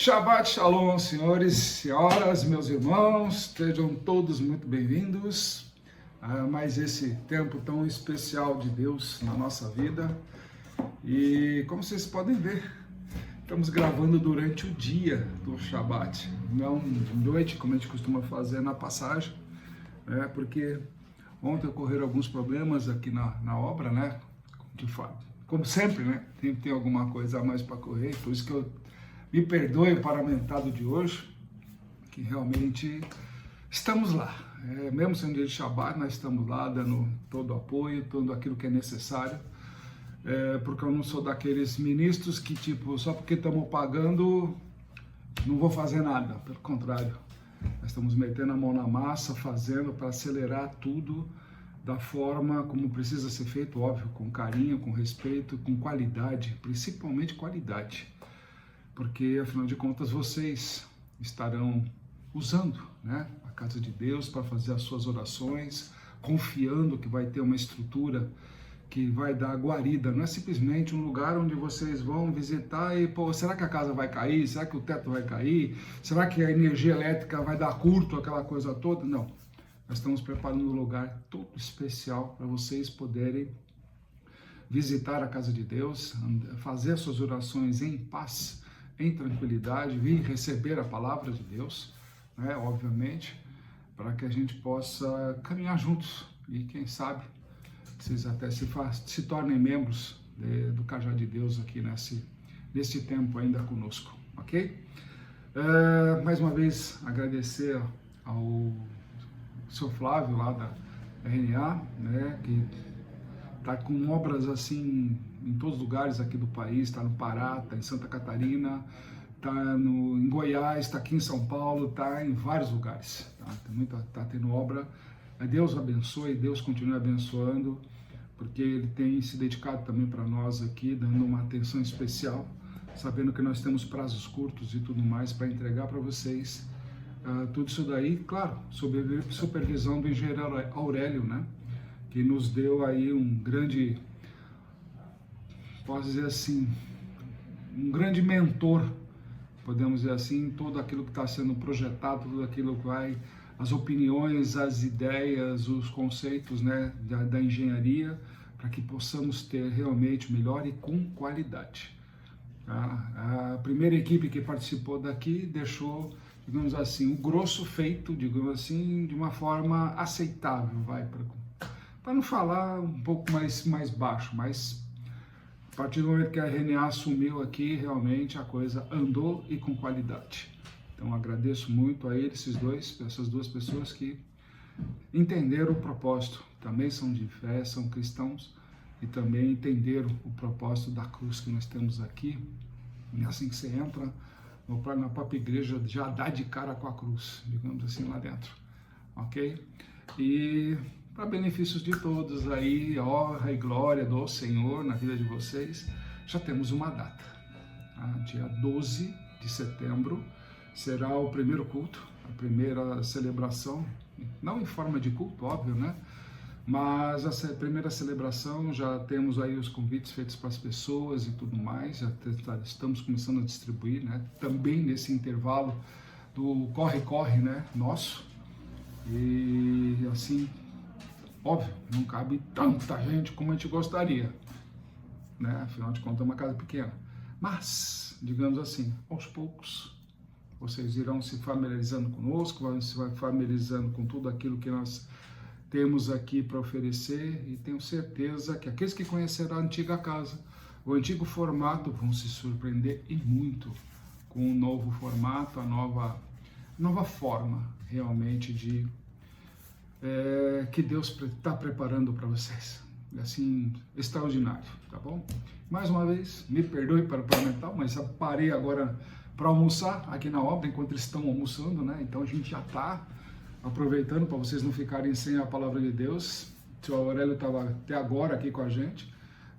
Shabbat Shalom, senhores, senhoras, meus irmãos, sejam todos muito bem-vindos a mais esse tempo tão especial de Deus na nossa vida. E como vocês podem ver, estamos gravando durante o dia do Shabbat, não de noite, como a gente costuma fazer na passagem, né? Porque ontem ocorreram alguns problemas aqui na obra, né? De fato, como sempre, né? Tem alguma coisa a mais para correr, por isso que eu me perdoe o paramentado de hoje, que realmente estamos lá. Mesmo sendo dia de Shabbat, nós estamos lá dando todo o apoio, todo aquilo que é necessário, porque eu não sou daqueles ministros que, tipo, só porque estamos pagando, não vou fazer nada. Pelo contrário, nós estamos metendo a mão na massa, fazendo para acelerar tudo da forma como precisa ser feito, óbvio, com carinho, com respeito, com qualidade, principalmente qualidade. Porque, afinal de contas, vocês estarão usando, né, a casa de Deus para fazer as suas orações, confiando que vai ter uma estrutura que vai dar guarida. Não é simplesmente um lugar onde vocês vão visitar e, pô, será que a casa vai cair? Será que o teto vai cair? Será que a energia elétrica vai dar curto, aquela coisa toda? Não. Nós estamos preparando um lugar todo especial para vocês poderem visitar a casa de Deus, fazer as suas orações em paz, em tranquilidade, vir receber a palavra de Deus, né, obviamente, para que a gente possa caminhar juntos e quem sabe vocês até se tornem membros do Cajado de Deus aqui nesse tempo ainda conosco, ok? Mais uma vez agradecer ao seu Flávio lá da RNA, né, que está com obras assim em todos os lugares aqui do país, está no Pará, está em Santa Catarina, está em Goiás, está aqui em São Paulo, está em vários lugares, tá tendo obra. Deus abençoe, Deus continue abençoando, porque Ele tem se dedicado também para nós aqui, dando uma atenção especial, sabendo que nós temos prazos curtos e tudo mais para entregar para vocês. Tudo isso daí, claro, sob supervisão do engenheiro Aurélio, né? Que nos deu aí um grande, posso dizer assim, um grande mentor, podemos dizer assim, todo aquilo que está sendo projetado, tudo aquilo que vai, as opiniões, as ideias, os conceitos, né, da engenharia, para que possamos ter realmente melhor e com qualidade. A primeira equipe que participou daqui deixou, digamos assim, o grosso feito, digamos assim, de uma forma aceitável, para não falar um pouco mais baixo, mas a partir do momento que a RNA assumiu aqui, realmente a coisa andou e com qualidade. Então agradeço muito a eles, essas duas pessoas que entenderam o propósito, também são de fé, são cristãos e também entenderam o propósito da cruz que nós temos aqui. E assim que você entra na própria igreja, já dá de cara com a cruz, digamos assim, lá dentro, ok? E para benefícios de todos aí, honra e glória do Senhor na vida de vocês, já temos uma data. Dia 12 de setembro será o primeiro culto, a primeira celebração, não em forma de culto, óbvio, né? Mas a primeira celebração, já temos aí os convites feitos para as pessoas e tudo mais, já estamos começando a distribuir, né? Também nesse intervalo do corre-corre, né? Nosso. E assim, óbvio, não cabe tanta gente como a gente gostaria, né? Afinal de contas é uma casa pequena. Mas, digamos assim, aos poucos, vocês irão se familiarizando conosco, vão se familiarizando com tudo aquilo que nós temos aqui para oferecer, e tenho certeza que aqueles que conheceram a antiga casa, o antigo formato, vão se surpreender e muito com o novo formato, a nova forma realmente de que Deus está preparando para vocês. Assim, extraordinário, tá bom? Mais uma vez, me perdoe para o parlamentar, mas eu parei agora para almoçar aqui na obra, enquanto eles estão almoçando, né? Então a gente já está aproveitando para vocês não ficarem sem a palavra de Deus. O senhor Aurélio estava até agora aqui com a gente,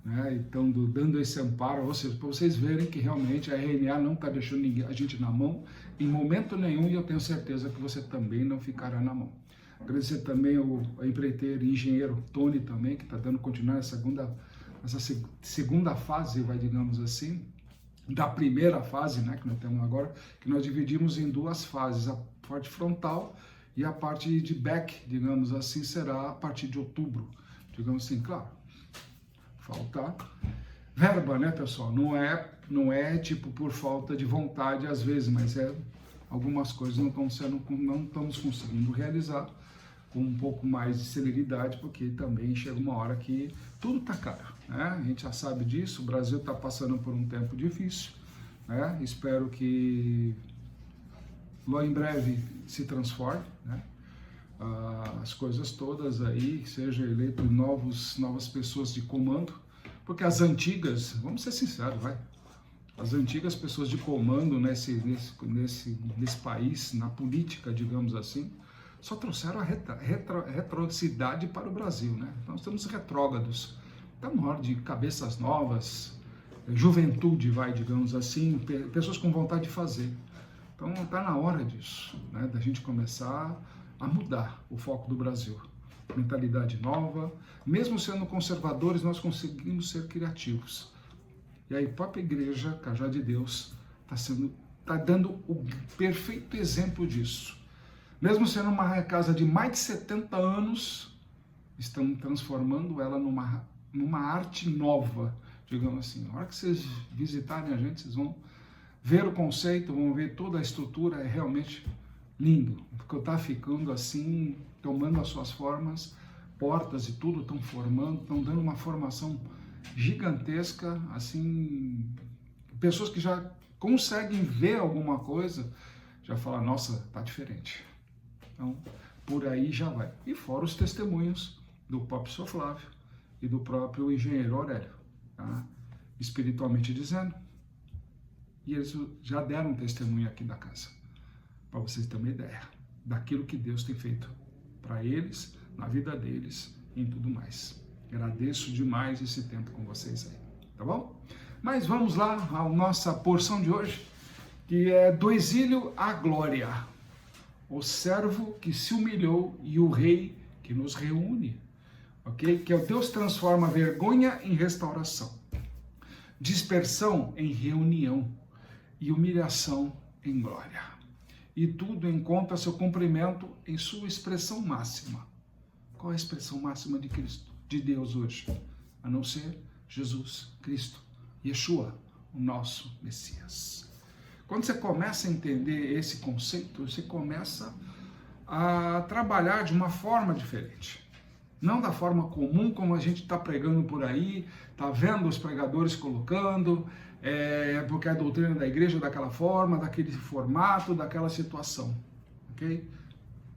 né? Então dando esse amparo, para vocês verem que realmente a RNA não está deixando a gente na mão em momento nenhum, e eu tenho certeza que você também não ficará na mão. Agradecer também ao empreiteiro e engenheiro Tony também, que está dando continuidade essa segunda fase, digamos assim, da primeira fase, né, que nós temos agora, que nós dividimos em duas fases, a parte frontal e a parte de back, digamos assim, será a partir de outubro, digamos assim, claro, falta verba, né, pessoal, não é tipo por falta de vontade às vezes, mas algumas coisas não estamos conseguindo realizar com um pouco mais de celeridade, porque também chega uma hora que tudo está caro, né? A gente já sabe disso, o Brasil está passando por um tempo difícil, né? Espero que logo em breve se transforme, né? As coisas todas aí, seja eleito novas pessoas de comando, porque as antigas, vamos ser sinceros, as antigas pessoas de comando nesse país, na política, digamos assim, só trouxeram a retrocidade para o Brasil, né? Nós estamos retrógrados, está na hora de cabeças novas, juventude, digamos assim, pessoas com vontade de fazer. Então está na hora disso, né? Da gente começar a mudar o foco do Brasil. Mentalidade nova, mesmo sendo conservadores, nós conseguimos ser criativos. E aí, a própria igreja, Cajado de Deus, está dando o perfeito exemplo disso. Mesmo sendo uma casa de mais de 70 anos, estamos transformando ela numa arte nova, digamos assim. Na hora que vocês visitarem a gente, vocês vão ver o conceito, vão ver toda a estrutura, é realmente lindo. Porque está ficando assim, tomando as suas formas, portas e tudo estão formando, estão dando uma formação gigantesca, assim, pessoas que já conseguem ver alguma coisa, já falam, nossa, tá diferente. Então, por aí já vai. E fora os testemunhos do próprio Sr. Flávio e do próprio engenheiro Aurélio, tá? Espiritualmente dizendo. E eles já deram um testemunho aqui da casa, para vocês terem uma ideia daquilo que Deus tem feito para eles, na vida deles e em tudo mais. Agradeço demais esse tempo com vocês aí, tá bom? Mas vamos lá à nossa porção de hoje, que é do exílio à glória. O servo que se humilhou e o rei que nos reúne, ok? Que é o Deus transforma vergonha em restauração, dispersão em reunião e humilhação em glória. E tudo encontra seu cumprimento em sua expressão máxima. Qual é a expressão máxima de Cristo, de Deus hoje? A não ser Jesus Cristo, Yeshua, o nosso Messias. Quando você começa a entender esse conceito, você começa a trabalhar de uma forma diferente. Não da forma comum como a gente está pregando por aí, está vendo os pregadores colocando, porque a doutrina da igreja é daquela forma, daquele formato, daquela situação. Ok?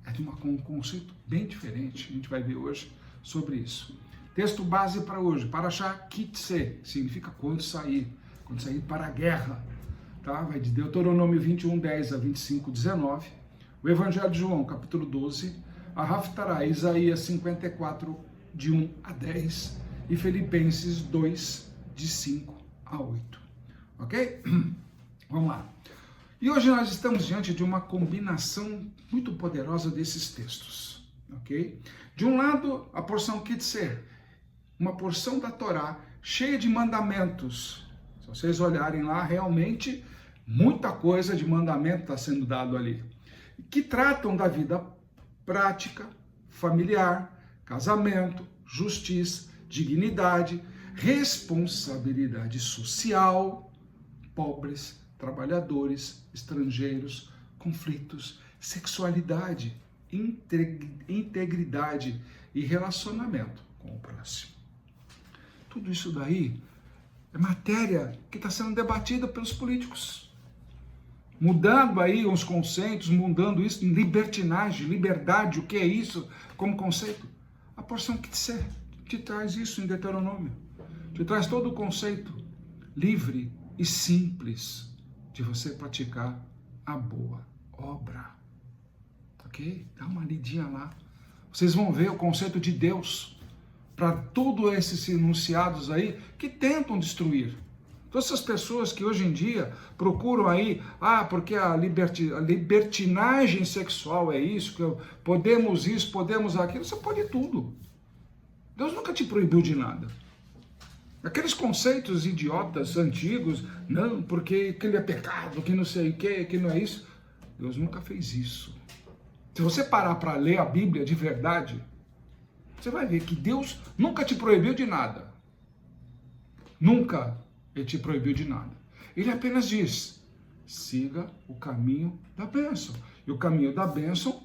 É de um conceito bem diferente, a gente vai ver hoje sobre isso. Texto base para hoje, Parashá Kitse, significa quando sair para a guerra. Tá? Vai de Deuteronômio 21, 10 a 25, 19, o Evangelho de João, capítulo 12, a Haftará, Isaías 54, de 1 a 10, e Filipenses 2, de 5 a 8. Ok? Vamos lá. E hoje nós estamos diante de uma combinação muito poderosa desses textos. Ok? De um lado, a porção Kitser, uma porção da Torá cheia de mandamentos. Se vocês olharem lá, realmente muita coisa de mandamento está sendo dado ali, que tratam da vida prática, familiar, casamento, justiça, dignidade, responsabilidade social, pobres, trabalhadores, estrangeiros, conflitos, sexualidade, integridade e relacionamento com o próximo. Tudo isso daí é matéria que está sendo debatida pelos políticos. Mudando aí os conceitos, mudando isso, libertinagem, liberdade, o que é isso como conceito? A porção que te traz isso em Deuteronômio. Te traz todo o conceito livre e simples de você praticar a boa obra. Ok? Dá uma lidinha lá. Vocês vão ver o conceito de Deus para todos esses enunciados aí que tentam destruir. Todas essas pessoas que hoje em dia procuram aí, porque a libertinagem sexual é isso, que podemos isso, podemos aquilo, você pode tudo. Deus nunca te proibiu de nada. Aqueles conceitos idiotas, antigos, não, porque aquilo é pecado, que não sei o que não é isso. Deus nunca fez isso. Se você parar para ler a Bíblia de verdade, você vai ver que Deus nunca te proibiu de nada. Nunca Ele te proibiu de nada. Ele apenas diz, siga o caminho da bênção. E o caminho da bênção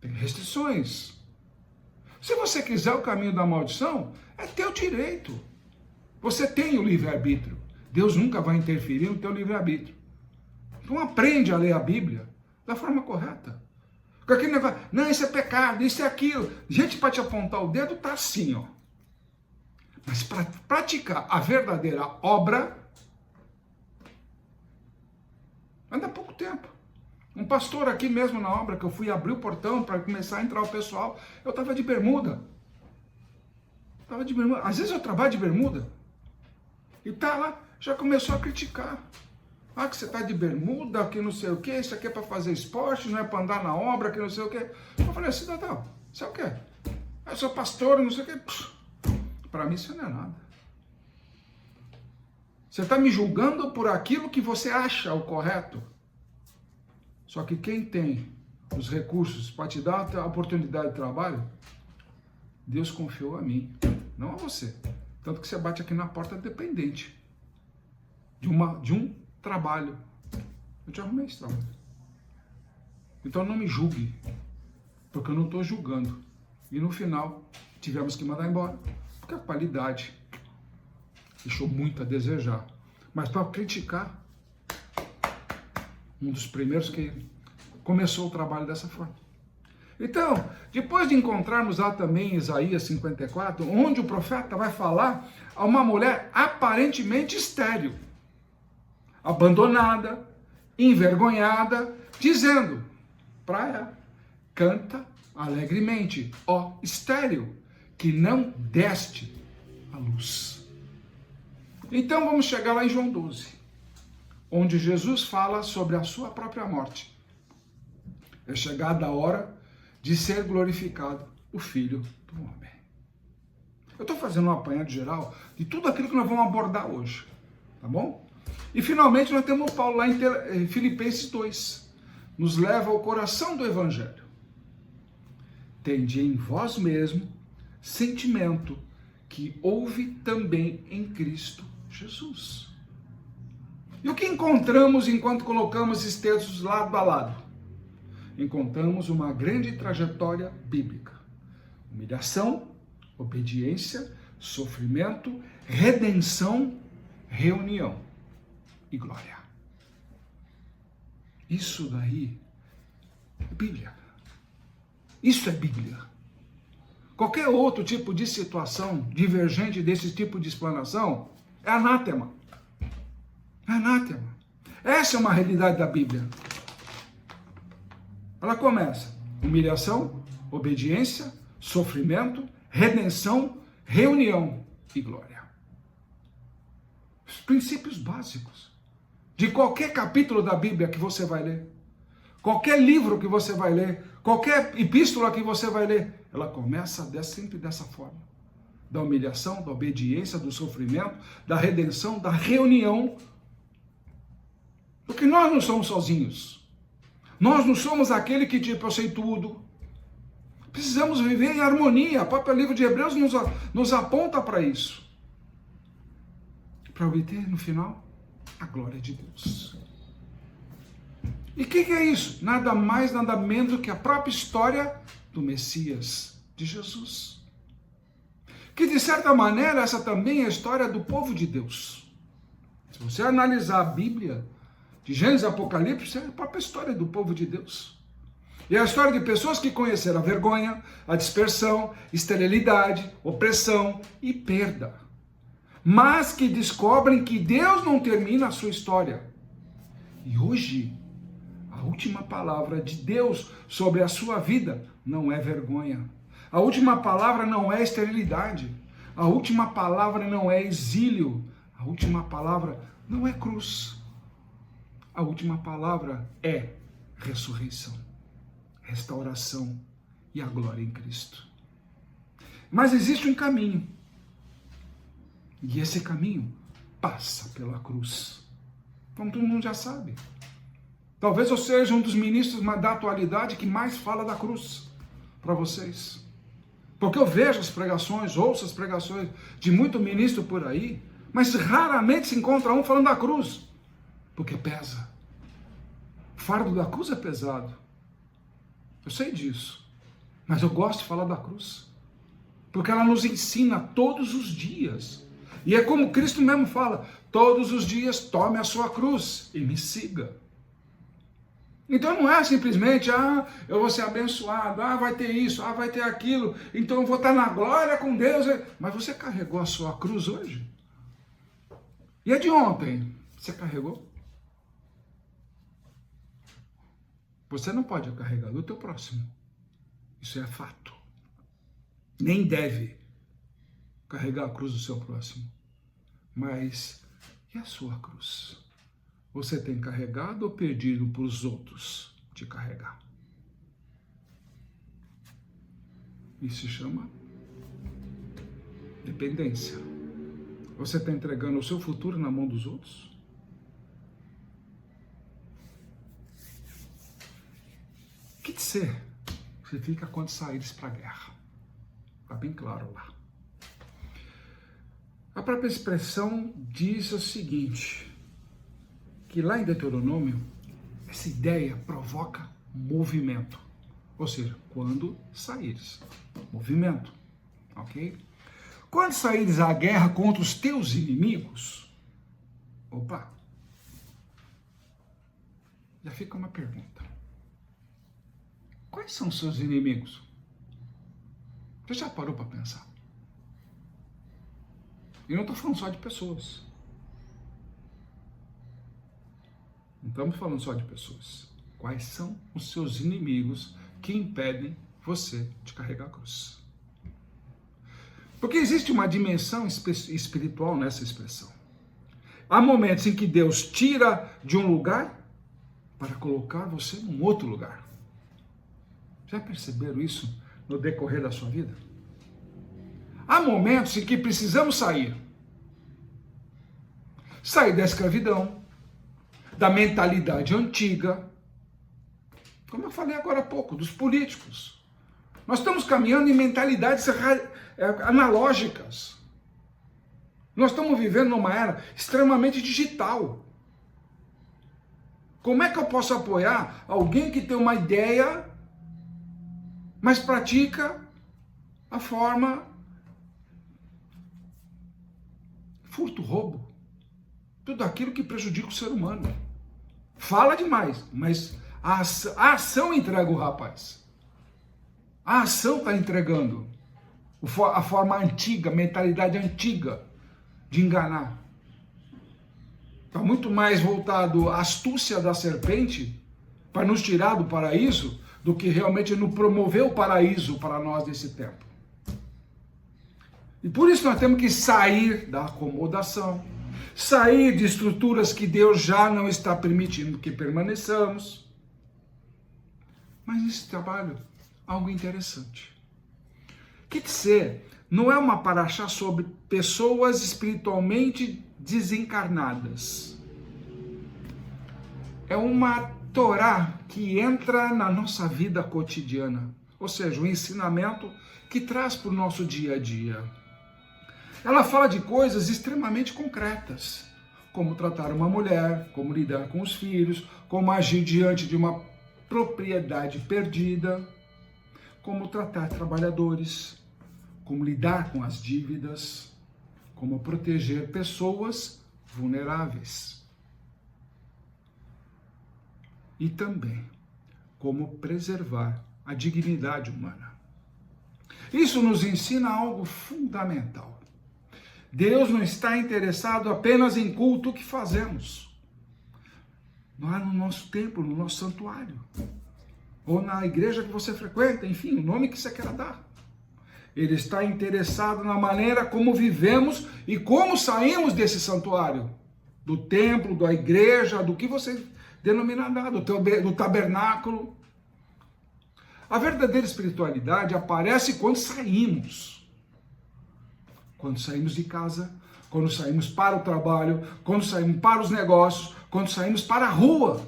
tem restrições. Se você quiser o caminho da maldição, é teu direito. Você tem o livre-arbítrio. Deus nunca vai interferir no teu livre-arbítrio. Então aprende a ler a Bíblia da forma correta. Com aquele negócio, não, isso é pecado, isso é aquilo. Gente, para te apontar o dedo, tá assim, ó. Mas para praticar a verdadeira obra, anda pouco tempo. Um pastor aqui mesmo na obra, que eu fui abrir o portão para começar a entrar o pessoal, eu estava de bermuda. Às vezes eu trabalho de bermuda. E tá lá, já começou a criticar. Ah, que você está de bermuda, que não sei o que, isso aqui é para fazer esporte, não é para andar na obra, que não sei o que. Eu falei, cidadão, você é o quê? Eu sou pastor, não sei o que. Para mim isso não é nada. Você está me julgando por aquilo que você acha o correto. Só que quem tem os recursos para te dar a oportunidade de trabalho, Deus confiou a mim, não a você. Tanto que você bate aqui na porta dependente de um trabalho. Eu te arrumei esse trabalho. Então não me julgue, porque eu não estou julgando. E no final, tivemos que mandar embora, porque a qualidade deixou muito a desejar. Mas para criticar, um dos primeiros que começou o trabalho dessa forma. Então, depois de encontrarmos lá também Isaías 54, onde o profeta vai falar a uma mulher aparentemente estéril, abandonada, envergonhada, dizendo para ela, canta alegremente, ó estéril, que não deste a luz. Então vamos chegar lá em João 12, onde Jesus fala sobre a sua própria morte. É chegada a hora de ser glorificado o Filho do Homem. Eu estou fazendo um apanhado geral de tudo aquilo que nós vamos abordar hoje, tá bom? E finalmente nós temos Paulo lá em Filipenses 2, nos leva ao coração do Evangelho. Tende em vós mesmo sentimento que houve também em Cristo Jesus. E o que encontramos enquanto colocamos esses textos lado a lado? Encontramos uma grande trajetória bíblica. Humilhação, obediência, sofrimento, redenção, reunião e glória. Isso daí é Bíblia. Isso é Bíblia. Qualquer outro tipo de situação divergente desse tipo de explanação é anátema. É anátema. Essa é uma realidade da Bíblia. Ela começa, humilhação, obediência, sofrimento, redenção, reunião e glória. Os princípios básicos de qualquer capítulo da Bíblia que você vai ler, qualquer livro que você vai ler, qualquer epístola que você vai ler, ela começa sempre dessa forma. Da humilhação, da obediência, do sofrimento, da redenção, da reunião. Porque nós não somos sozinhos. Nós não somos aquele que tipo, eu sei tudo. Precisamos viver em harmonia. O próprio livro de Hebreus nos aponta para isso. Para obter, no final, a glória de Deus. E o que é isso? Nada mais, nada menos do que a própria história do Messias, de Jesus. Que, de certa maneira, essa também é a história do povo de Deus. Se você analisar a Bíblia, de Gênesis e Apocalipse, é a própria história do povo de Deus. E é a história de pessoas que conheceram a vergonha, a dispersão, esterilidade, opressão e perda. Mas que descobrem que Deus não termina a sua história. E hoje, a última palavra de Deus sobre a sua vida não é vergonha. A última palavra não é esterilidade. A última palavra não é exílio. A última palavra não é cruz. A última palavra é ressurreição, restauração e a glória em Cristo. Mas existe um caminho. E esse caminho passa pela cruz. Então todo mundo já sabe. Talvez eu seja um dos ministros da atualidade que mais fala da cruz para vocês. Porque eu vejo as pregações, ouço as pregações de muito ministro por aí, mas raramente se encontra um falando da cruz. Porque pesa. O fardo da cruz é pesado. Eu sei disso. Mas eu gosto de falar da cruz. Porque ela nos ensina todos os dias. E é como Cristo mesmo fala, todos os dias tome a sua cruz e me siga. Então não é simplesmente, eu vou ser abençoado, vai ter isso, vai ter aquilo, então eu vou estar na glória com Deus. Mas você carregou a sua cruz hoje? E a de ontem? Você carregou? Você não pode carregar do teu próximo. Isso é fato. Nem deve carregar a cruz do seu próximo. Mas e a sua cruz? Você tem carregado ou pedido para os outros te carregar? Isso se chama dependência. Você está entregando o seu futuro na mão dos outros? O que ser significa quando saíres para a guerra? Está bem claro lá. A própria expressão diz o seguinte, que lá em Deuteronômio, essa ideia provoca movimento. Ou seja, quando saíres. Movimento. Ok? Quando saíres à guerra contra os teus inimigos, já fica uma pergunta. Quais são os seus inimigos? Você já parou para pensar? E não estou falando só de pessoas. Não estamos falando só de pessoas. Quais são os seus inimigos que impedem você de carregar a cruz? Porque existe uma dimensão espiritual nessa expressão. Há momentos em que Deus tira de um lugar para colocar você num outro lugar. Já perceberam isso no decorrer da sua vida? Há momentos em que precisamos sair. Sair da escravidão, da mentalidade antiga, como eu falei agora há pouco, dos políticos. Nós estamos caminhando em mentalidades analógicas. Nós estamos vivendo numa era extremamente digital. Como é que eu posso apoiar alguém que tem uma ideia, mas pratica a forma furto, roubo, tudo aquilo que prejudica o ser humano? Fala demais, mas a ação entrega o rapaz. A ação está entregando a forma antiga, a mentalidade antiga de enganar. Está muito mais voltado à astúcia da serpente para nos tirar do paraíso do que realmente nos promover o paraíso para nós nesse tempo. E por isso nós temos que sair da acomodação, sair de estruturas que Deus já não está permitindo que permaneçamos. Mas nesse trabalho, algo interessante. Kitse não é uma paraxá sobre pessoas espiritualmente desencarnadas. É uma Torá que entra na nossa vida cotidiana. Ou seja, o ensinamento que traz para o nosso dia a dia. Ela fala de coisas extremamente concretas. Como tratar uma mulher, como lidar com os filhos, como agir diante de uma propriedade perdida, como tratar trabalhadores, como lidar com as dívidas, como proteger pessoas vulneráveis. E também como preservar a dignidade humana. Isso nos ensina algo fundamental. Deus não está interessado apenas em culto que fazemos. Lá no nosso templo, no nosso santuário. Ou na igreja que você frequenta, enfim, o nome que você quer dar. Ele está interessado na maneira como vivemos e como saímos desse santuário. Do templo, da igreja, do que você denomina do tabernáculo. A verdadeira espiritualidade aparece quando saímos. Quando saímos de casa, quando saímos para o trabalho, quando saímos para os negócios, quando saímos para a rua,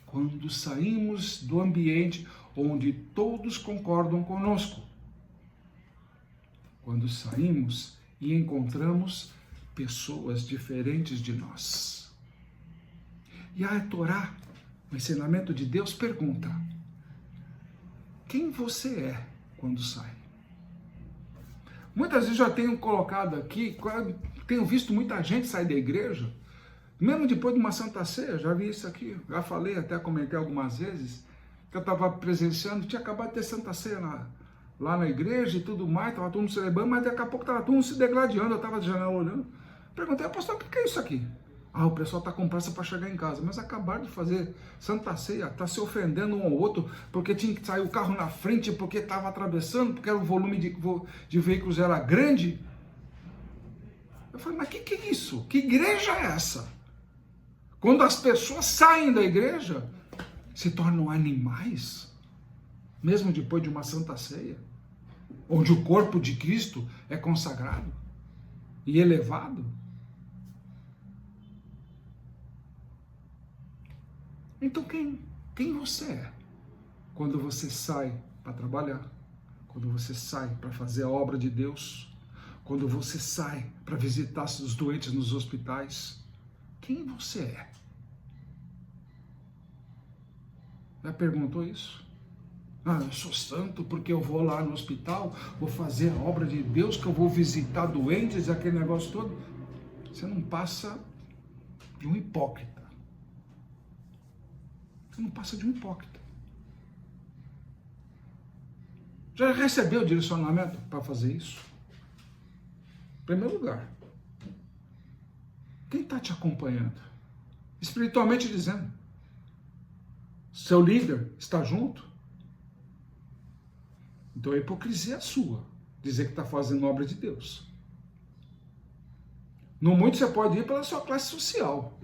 quando saímos do ambiente onde todos concordam conosco, quando saímos e encontramos pessoas diferentes de nós. E a Torá, o ensinamento de Deus, pergunta: quem você é quando sai? Muitas vezes já tenho colocado aqui, tenho visto muita gente sair da igreja, mesmo depois de uma Santa Ceia, já vi isso aqui, já falei, até comentei algumas vezes, que eu estava presenciando, tinha acabado de ter Santa Ceia lá na igreja e tudo mais, estava todo mundo celebrando, mas daqui a pouco estava todo mundo se degladiando, eu estava de janela olhando, perguntei: pastor, o que é isso aqui? O pessoal está com pressa para chegar em casa, mas acabaram de fazer Santa Ceia, está se ofendendo um ao outro, porque tinha que sair o carro na frente, porque estava atravessando, porque o volume de veículos era grande. Eu falei: mas que é isso? Que igreja é essa? Quando as pessoas saem da igreja, se tornam animais, mesmo depois de uma Santa Ceia, onde o corpo de Cristo é consagrado e elevado. Então quem você é quando você sai para trabalhar, quando você sai para fazer a obra de Deus, quando você sai para visitar os doentes nos hospitais? Quem você é? Já perguntou isso? Eu sou santo porque eu vou lá no hospital, vou fazer a obra de Deus, que eu vou visitar doentes, aquele negócio todo. Você não passa de um hipócrita. Você não passa de um hipócrita. Já recebeu o direcionamento para fazer isso? Em primeiro lugar, quem está te acompanhando? Espiritualmente dizendo. Seu líder está junto? Então a hipocrisia é sua, dizer que está fazendo obra de Deus. No muito você pode ir pela sua classe social,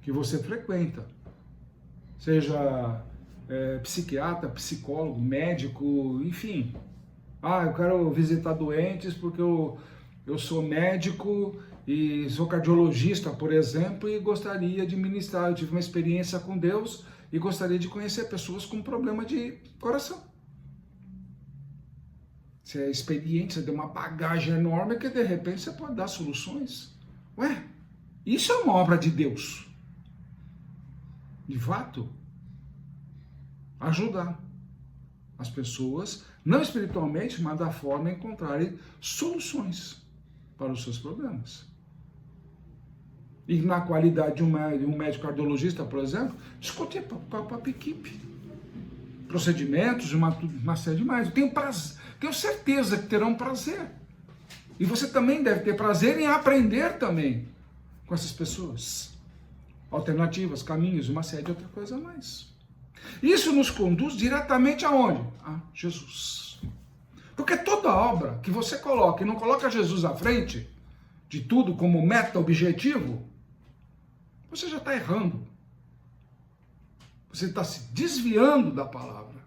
que você frequenta. Seja psiquiatra, psicólogo, médico, enfim. Eu quero visitar doentes porque eu sou médico e sou cardiologista, por exemplo, e gostaria de ministrar. Eu tive uma experiência com Deus e gostaria de conhecer pessoas com problema de coração. Você é experiente, você tem uma bagagem enorme que de repente você pode dar soluções. Isso é uma obra de Deus. De fato, ajudar as pessoas, não espiritualmente, mas da forma a encontrarem soluções para os seus problemas. E na qualidade de um médico cardiologista, por exemplo, discutir com a equipe procedimentos, uma série de mais. Tenho certeza que terão prazer. E você também deve ter prazer em aprender também com essas pessoas. Alternativas, caminhos, uma série de outra coisa a mais. Isso nos conduz diretamente aonde? A Jesus. Porque toda obra que você coloca e não coloca Jesus à frente de tudo como meta, objetivo, você já está errando. Você está se desviando da palavra.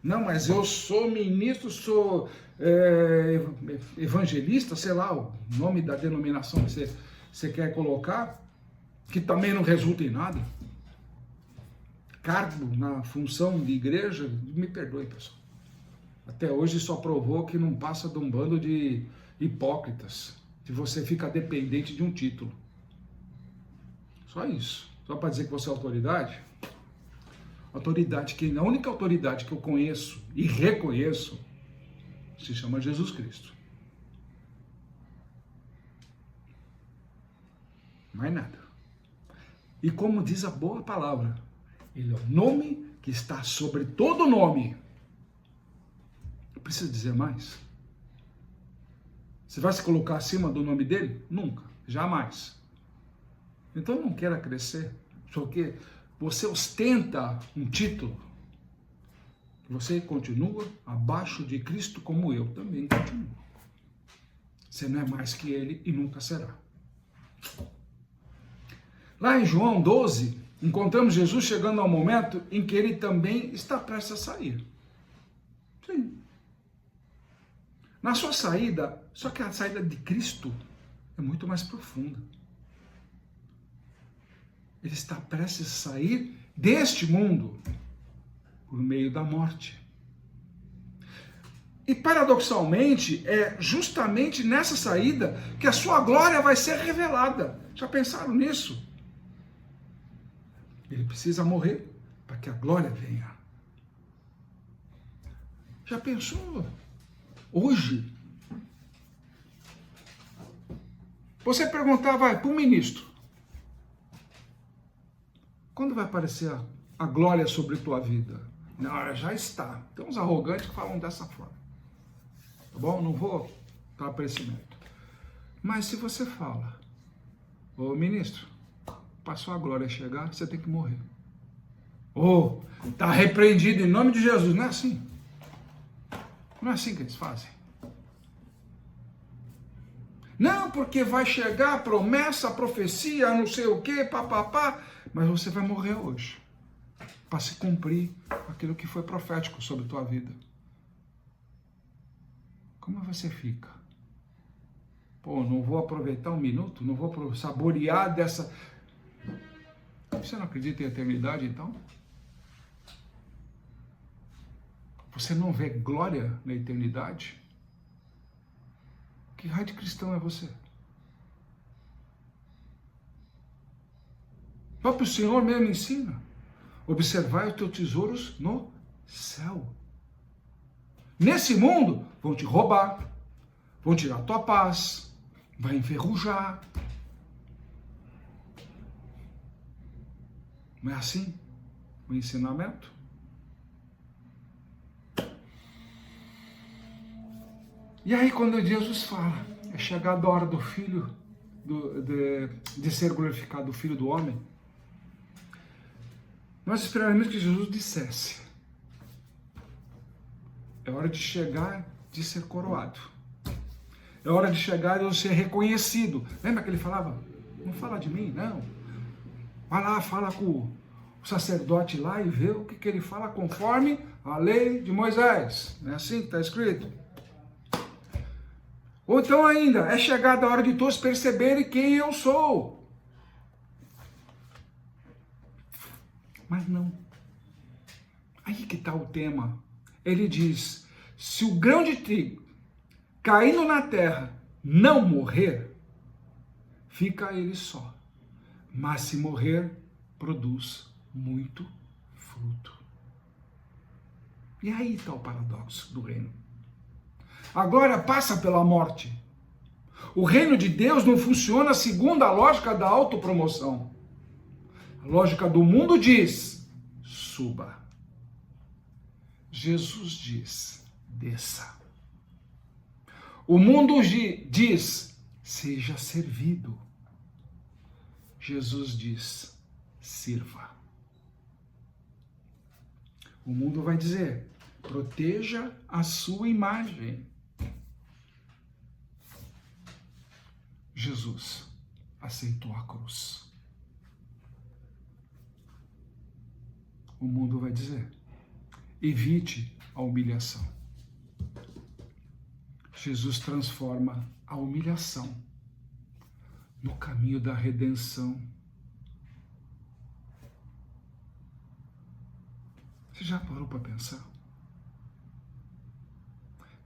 Não, mas eu sou ministro, sou evangelista, sei lá, o nome da denominação que você quer colocar, que também não resulta em nada. Cargo na função de igreja, me perdoe, pessoal. Até hoje só provou que não passa de um bando de hipócritas, que você fica dependente de um título. Só isso. Só para dizer que você é autoridade? A única autoridade que eu conheço e reconheço se chama Jesus Cristo. Mais nada. E como diz a boa palavra, ele é o nome que está sobre todo nome. Não precisa dizer mais. Você vai se colocar acima do nome dele? Nunca, jamais. Então não queira crescer, porque você ostenta um título. Você continua abaixo de Cristo, como eu também continuo. Você não é mais que ele e nunca será. Lá em João 12, encontramos Jesus chegando ao momento em que ele também está prestes a sair. Sim. na sua saída, só que a saída de Cristo é muito mais profunda. Ele está prestes a sair deste mundo por meio da morte. E paradoxalmente, é justamente nessa saída que a sua glória vai ser revelada. Já pensaram nisso? Ele precisa morrer para que a glória venha. Já pensou? Hoje, você perguntar, vai, para o ministro, quando vai aparecer a glória sobre tua vida? Não, já está. Tem uns arrogantes que falam dessa forma. Tá bom? Não vou dar aparecimento. Mas se você fala, ô ministro, passou a glória chegar, você tem que morrer. Ou, está repreendido em nome de Jesus. Não é assim. Não é assim que eles fazem. Não, porque vai chegar a promessa, a profecia, não sei o quê, papapá, mas você vai morrer hoje. Para se cumprir aquilo que foi profético sobre a tua vida. Como você fica? Pô, não vou aproveitar um minuto? Não vou saborear dessa... Você não acredita em eternidade, então? Você não vê glória na eternidade? Que raio de cristão é você? O próprio Senhor mesmo ensina. Observai os teus tesouros no céu. Nesse mundo, vão te roubar, vão tirar a tua paz, vai enferrujar. Não é assim o ensinamento? E aí quando Jesus fala, é chegada a hora do Filho, de ser glorificado, o Filho do Homem, nós esperaríamos que Jesus dissesse, é hora de chegar, de ser coroado. É hora de chegar e eu ser reconhecido. Lembra que ele falava? Não fala de mim, não. Vai lá, fala com o sacerdote lá e vê o que ele fala conforme a lei de Moisés. Não é assim que está escrito? Ou então ainda, é chegada a hora de todos perceberem quem eu sou. Mas não. Aí que está o tema. Ele diz, se o grão de trigo caindo na terra não morrer, fica ele só. Mas se morrer, produz muito fruto. E aí está o paradoxo do reino. A glória passa pela morte. O reino de Deus não funciona segundo a lógica da autopromoção. A lógica do mundo diz, suba. Jesus diz, desça. O mundo diz, seja servido. Jesus diz, sirva. O mundo vai dizer, proteja a sua imagem. Jesus aceitou a cruz. O mundo vai dizer, evite a humilhação. Jesus transforma a humilhação no caminho da redenção. Você já parou para pensar?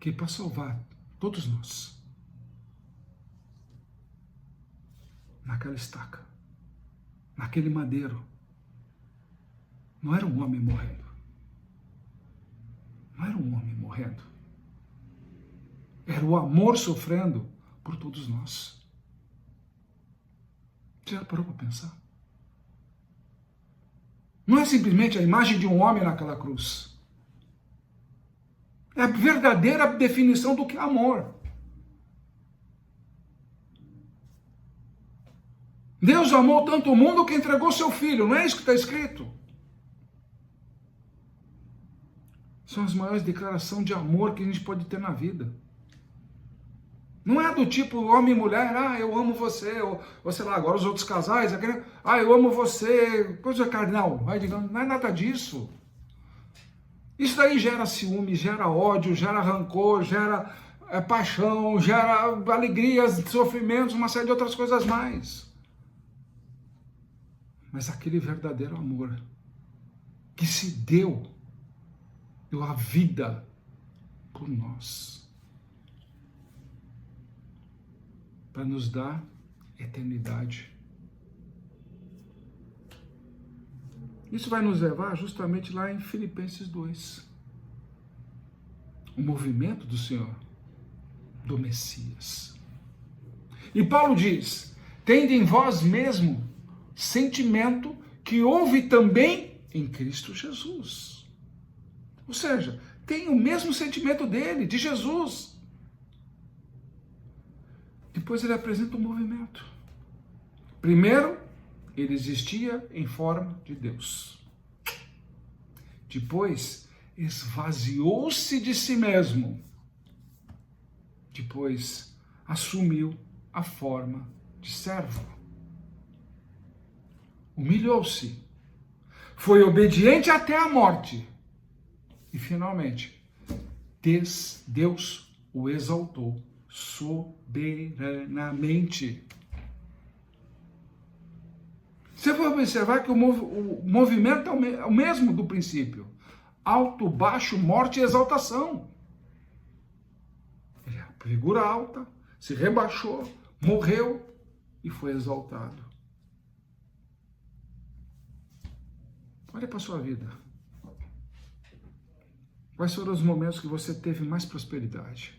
Que para salvar todos nós, naquela estaca, naquele madeiro, não era um homem morrendo. Não era um homem morrendo. Era o amor sofrendo por todos nós. Você já parou para pensar? Não é simplesmente a imagem de um homem naquela cruz. É a verdadeira definição do que é amor. Deus amou tanto o mundo que entregou seu filho. Não é isso que está escrito? São as maiores declarações de amor que a gente pode ter na vida. Não é do tipo homem e mulher, eu amo você, ou sei lá, agora os outros casais, eu amo você, coisa carnal, não é nada disso. Isso daí gera ciúme, gera ódio, gera rancor, gera paixão, gera alegrias, sofrimentos, uma série de outras coisas mais. Mas aquele verdadeiro amor que se deu a vida por nós, para nos dar eternidade. Isso vai nos levar justamente lá em Filipenses 2. O movimento do Senhor, do Messias. E Paulo diz: tende em vós mesmo sentimento que houve também em Cristo Jesus. Ou seja, tem o mesmo sentimento dele, de Jesus. Depois ele apresenta o movimento. Primeiro, ele existia em forma de Deus. Depois, esvaziou-se de si mesmo. Depois, assumiu a forma de servo. Humilhou-se. Foi obediente até a morte. E, finalmente, Deus o exaltou soberanamente. Você vai observar que o movimento é o mesmo do princípio. Alto, baixo, morte e exaltação. Ele é figura alta, se rebaixou, morreu e foi exaltado. Olha para a sua vida. Quais foram os momentos que você teve mais prosperidade?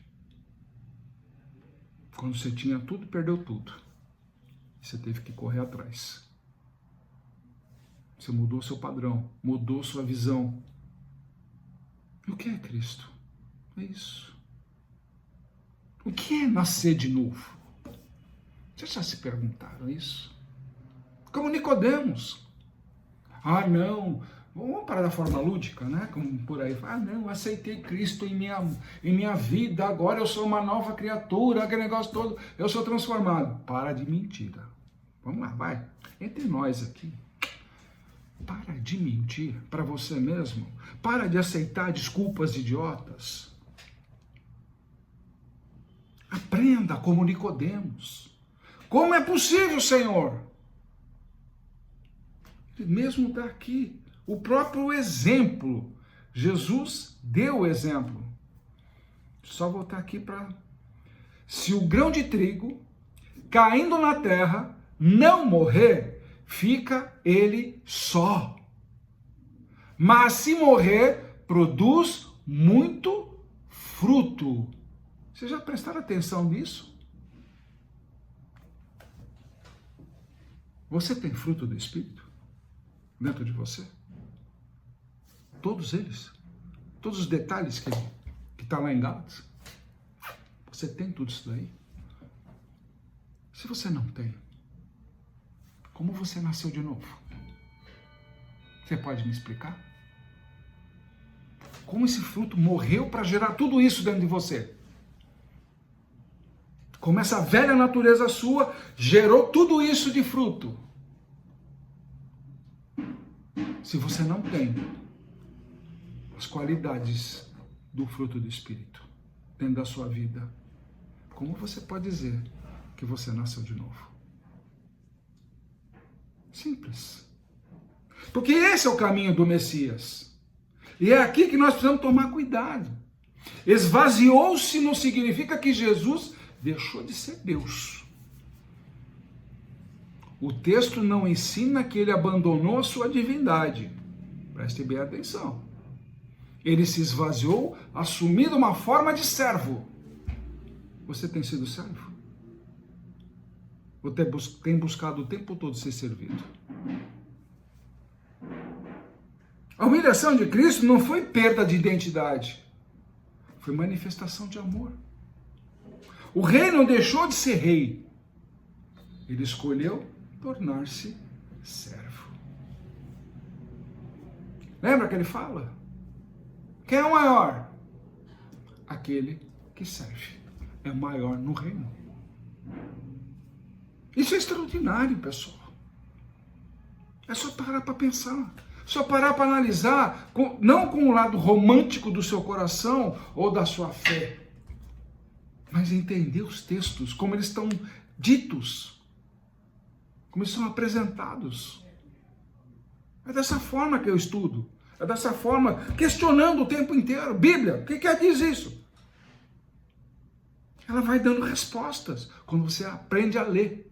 Quando você tinha tudo, perdeu tudo. Você teve que correr atrás. Você mudou seu padrão, mudou sua visão. E o que é Cristo? É isso. O que é nascer de novo? Vocês já se perguntaram isso? Como Nicodemos. Ah, não, vamos parar da forma lúdica, né? Como por aí. Ah, não, aceitei Cristo em minha vida, agora eu sou uma nova criatura, aquele negócio todo, eu sou transformado. Para de mentira. Vamos lá, vai. Entre nós aqui. Para de mentir para você mesmo. Para de aceitar desculpas idiotas. Aprenda como Nicodemos. Como é possível, Senhor? Mesmo está aqui. O próprio exemplo. Jesus deu o exemplo. Só voltar aqui para... Se o grão de trigo caindo na terra não morrer, fica ele só. Mas se morrer, produz muito fruto. Vocês já prestaram atenção nisso? Você tem fruto do Espírito dentro de você? Todos eles? Todos os detalhes que está lá em Gálatas? Você tem tudo isso daí? Se você não tem, como você nasceu de novo? Você pode me explicar? Como esse fruto morreu para gerar tudo isso dentro de você? Como essa velha natureza sua gerou tudo isso de fruto? Se você não tem as qualidades do fruto do Espírito dentro da sua vida, como você pode dizer que você nasceu de novo? Simples. Porque esse é o caminho do Messias. E é aqui que nós precisamos tomar cuidado. Esvaziou-se não significa que Jesus deixou de ser Deus. O texto não ensina que ele abandonou a sua divindade. Preste bem atenção. Ele se esvaziou, assumindo uma forma de servo. Você tem sido servo? Ou tem buscado o tempo todo ser servido? A humilhação de Cristo não foi perda de identidade. Foi manifestação de amor. O rei não deixou de ser rei. Ele escolheu tornar-se servo. Lembra que ele fala? Quem é o maior? Aquele que serve. É o maior no reino. Isso é extraordinário, pessoal. É só parar para pensar. Só parar para analisar, não com o lado romântico do seu coração ou da sua fé, mas entender os textos, como eles estão ditos, como eles são apresentados. É dessa forma que eu estudo. É dessa forma, questionando o tempo inteiro. Bíblia, o que quer dizer isso? Ela vai dando respostas quando você aprende a ler,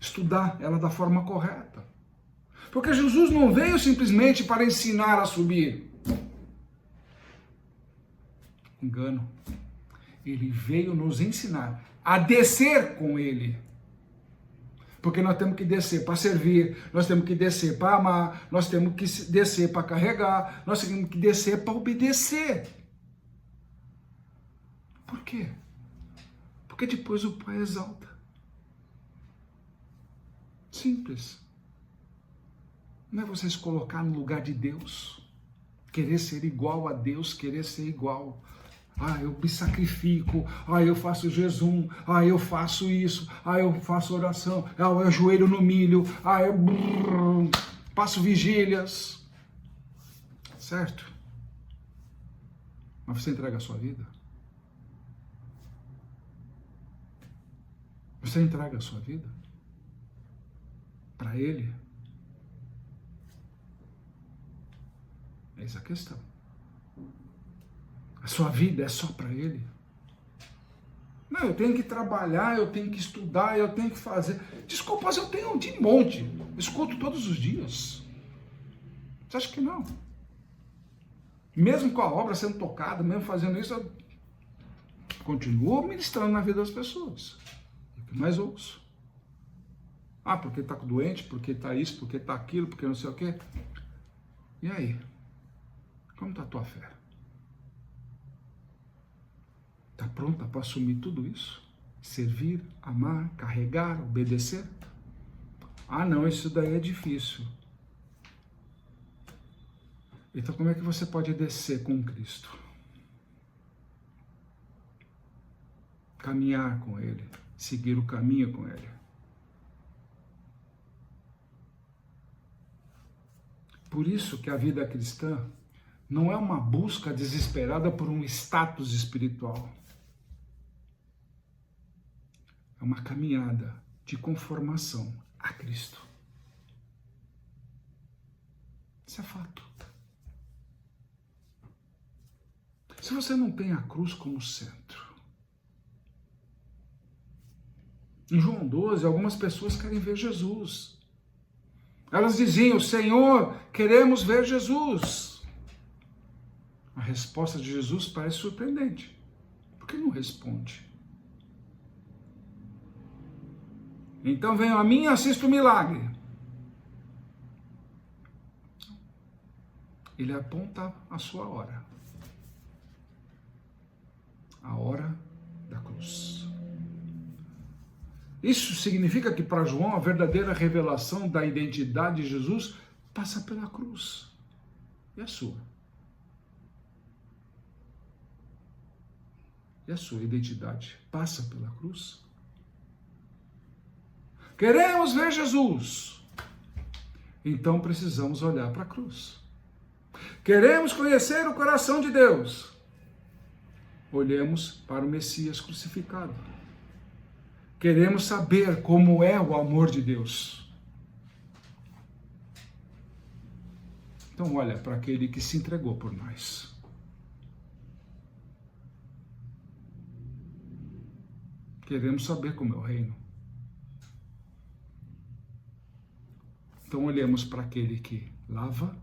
estudar ela da forma correta. Porque Jesus não veio simplesmente para ensinar a subir. Engano. Ele veio nos ensinar a descer com ele. Porque nós temos que descer para servir, nós temos que descer para amar, nós temos que descer para carregar, nós temos que descer para obedecer. Por quê? Porque depois o Pai exalta. Simples. Não é você se colocar no lugar de Deus, querer ser igual a Deus, querer ser igual. Eu me sacrifico, eu faço jejum, eu faço isso, eu faço oração, eu ajoelho no milho, eu passo vigílias. Certo? Mas você entrega a sua vida? Você entrega a sua vida para Ele? Essa é a questão. A sua vida é só para Ele? Não, eu tenho que trabalhar, eu tenho que estudar, eu tenho que fazer. Desculpas, eu tenho de monte. Escuto todos os dias. Você acha que não? Mesmo com a obra sendo tocada, mesmo fazendo isso, eu continuo ministrando na vida das pessoas. É o que mais ouço. Porque está doente, porque está isso, porque está aquilo, porque não sei o quê. E aí? Como está a tua fé? Está pronta para assumir tudo isso? Servir, amar, carregar, obedecer? Não, isso daí é difícil. Então como é que você pode descer com Cristo? Caminhar com Ele, seguir o caminho com Ele. Por isso que a vida cristã não é uma busca desesperada por um status espiritual. É uma caminhada de conformação a Cristo. Isso é fato. Se você não tem a cruz como centro. Em João 12, algumas pessoas querem ver Jesus. Elas diziam: Senhor, queremos ver Jesus. A resposta de Jesus parece surpreendente. Por que não responde? Então venham a mim e assista o milagre. Ele aponta a sua hora. A hora da cruz. Isso significa que para João a verdadeira revelação da identidade de Jesus passa pela cruz. E a sua? E a sua identidade passa pela cruz? Queremos ver Jesus. Então precisamos olhar para a cruz. Queremos conhecer o coração de Deus. Olhemos para o Messias crucificado. Queremos saber como é o amor de Deus. Então olha para aquele que se entregou por nós. Queremos saber como é o reino. Então olhemos para aquele que lava,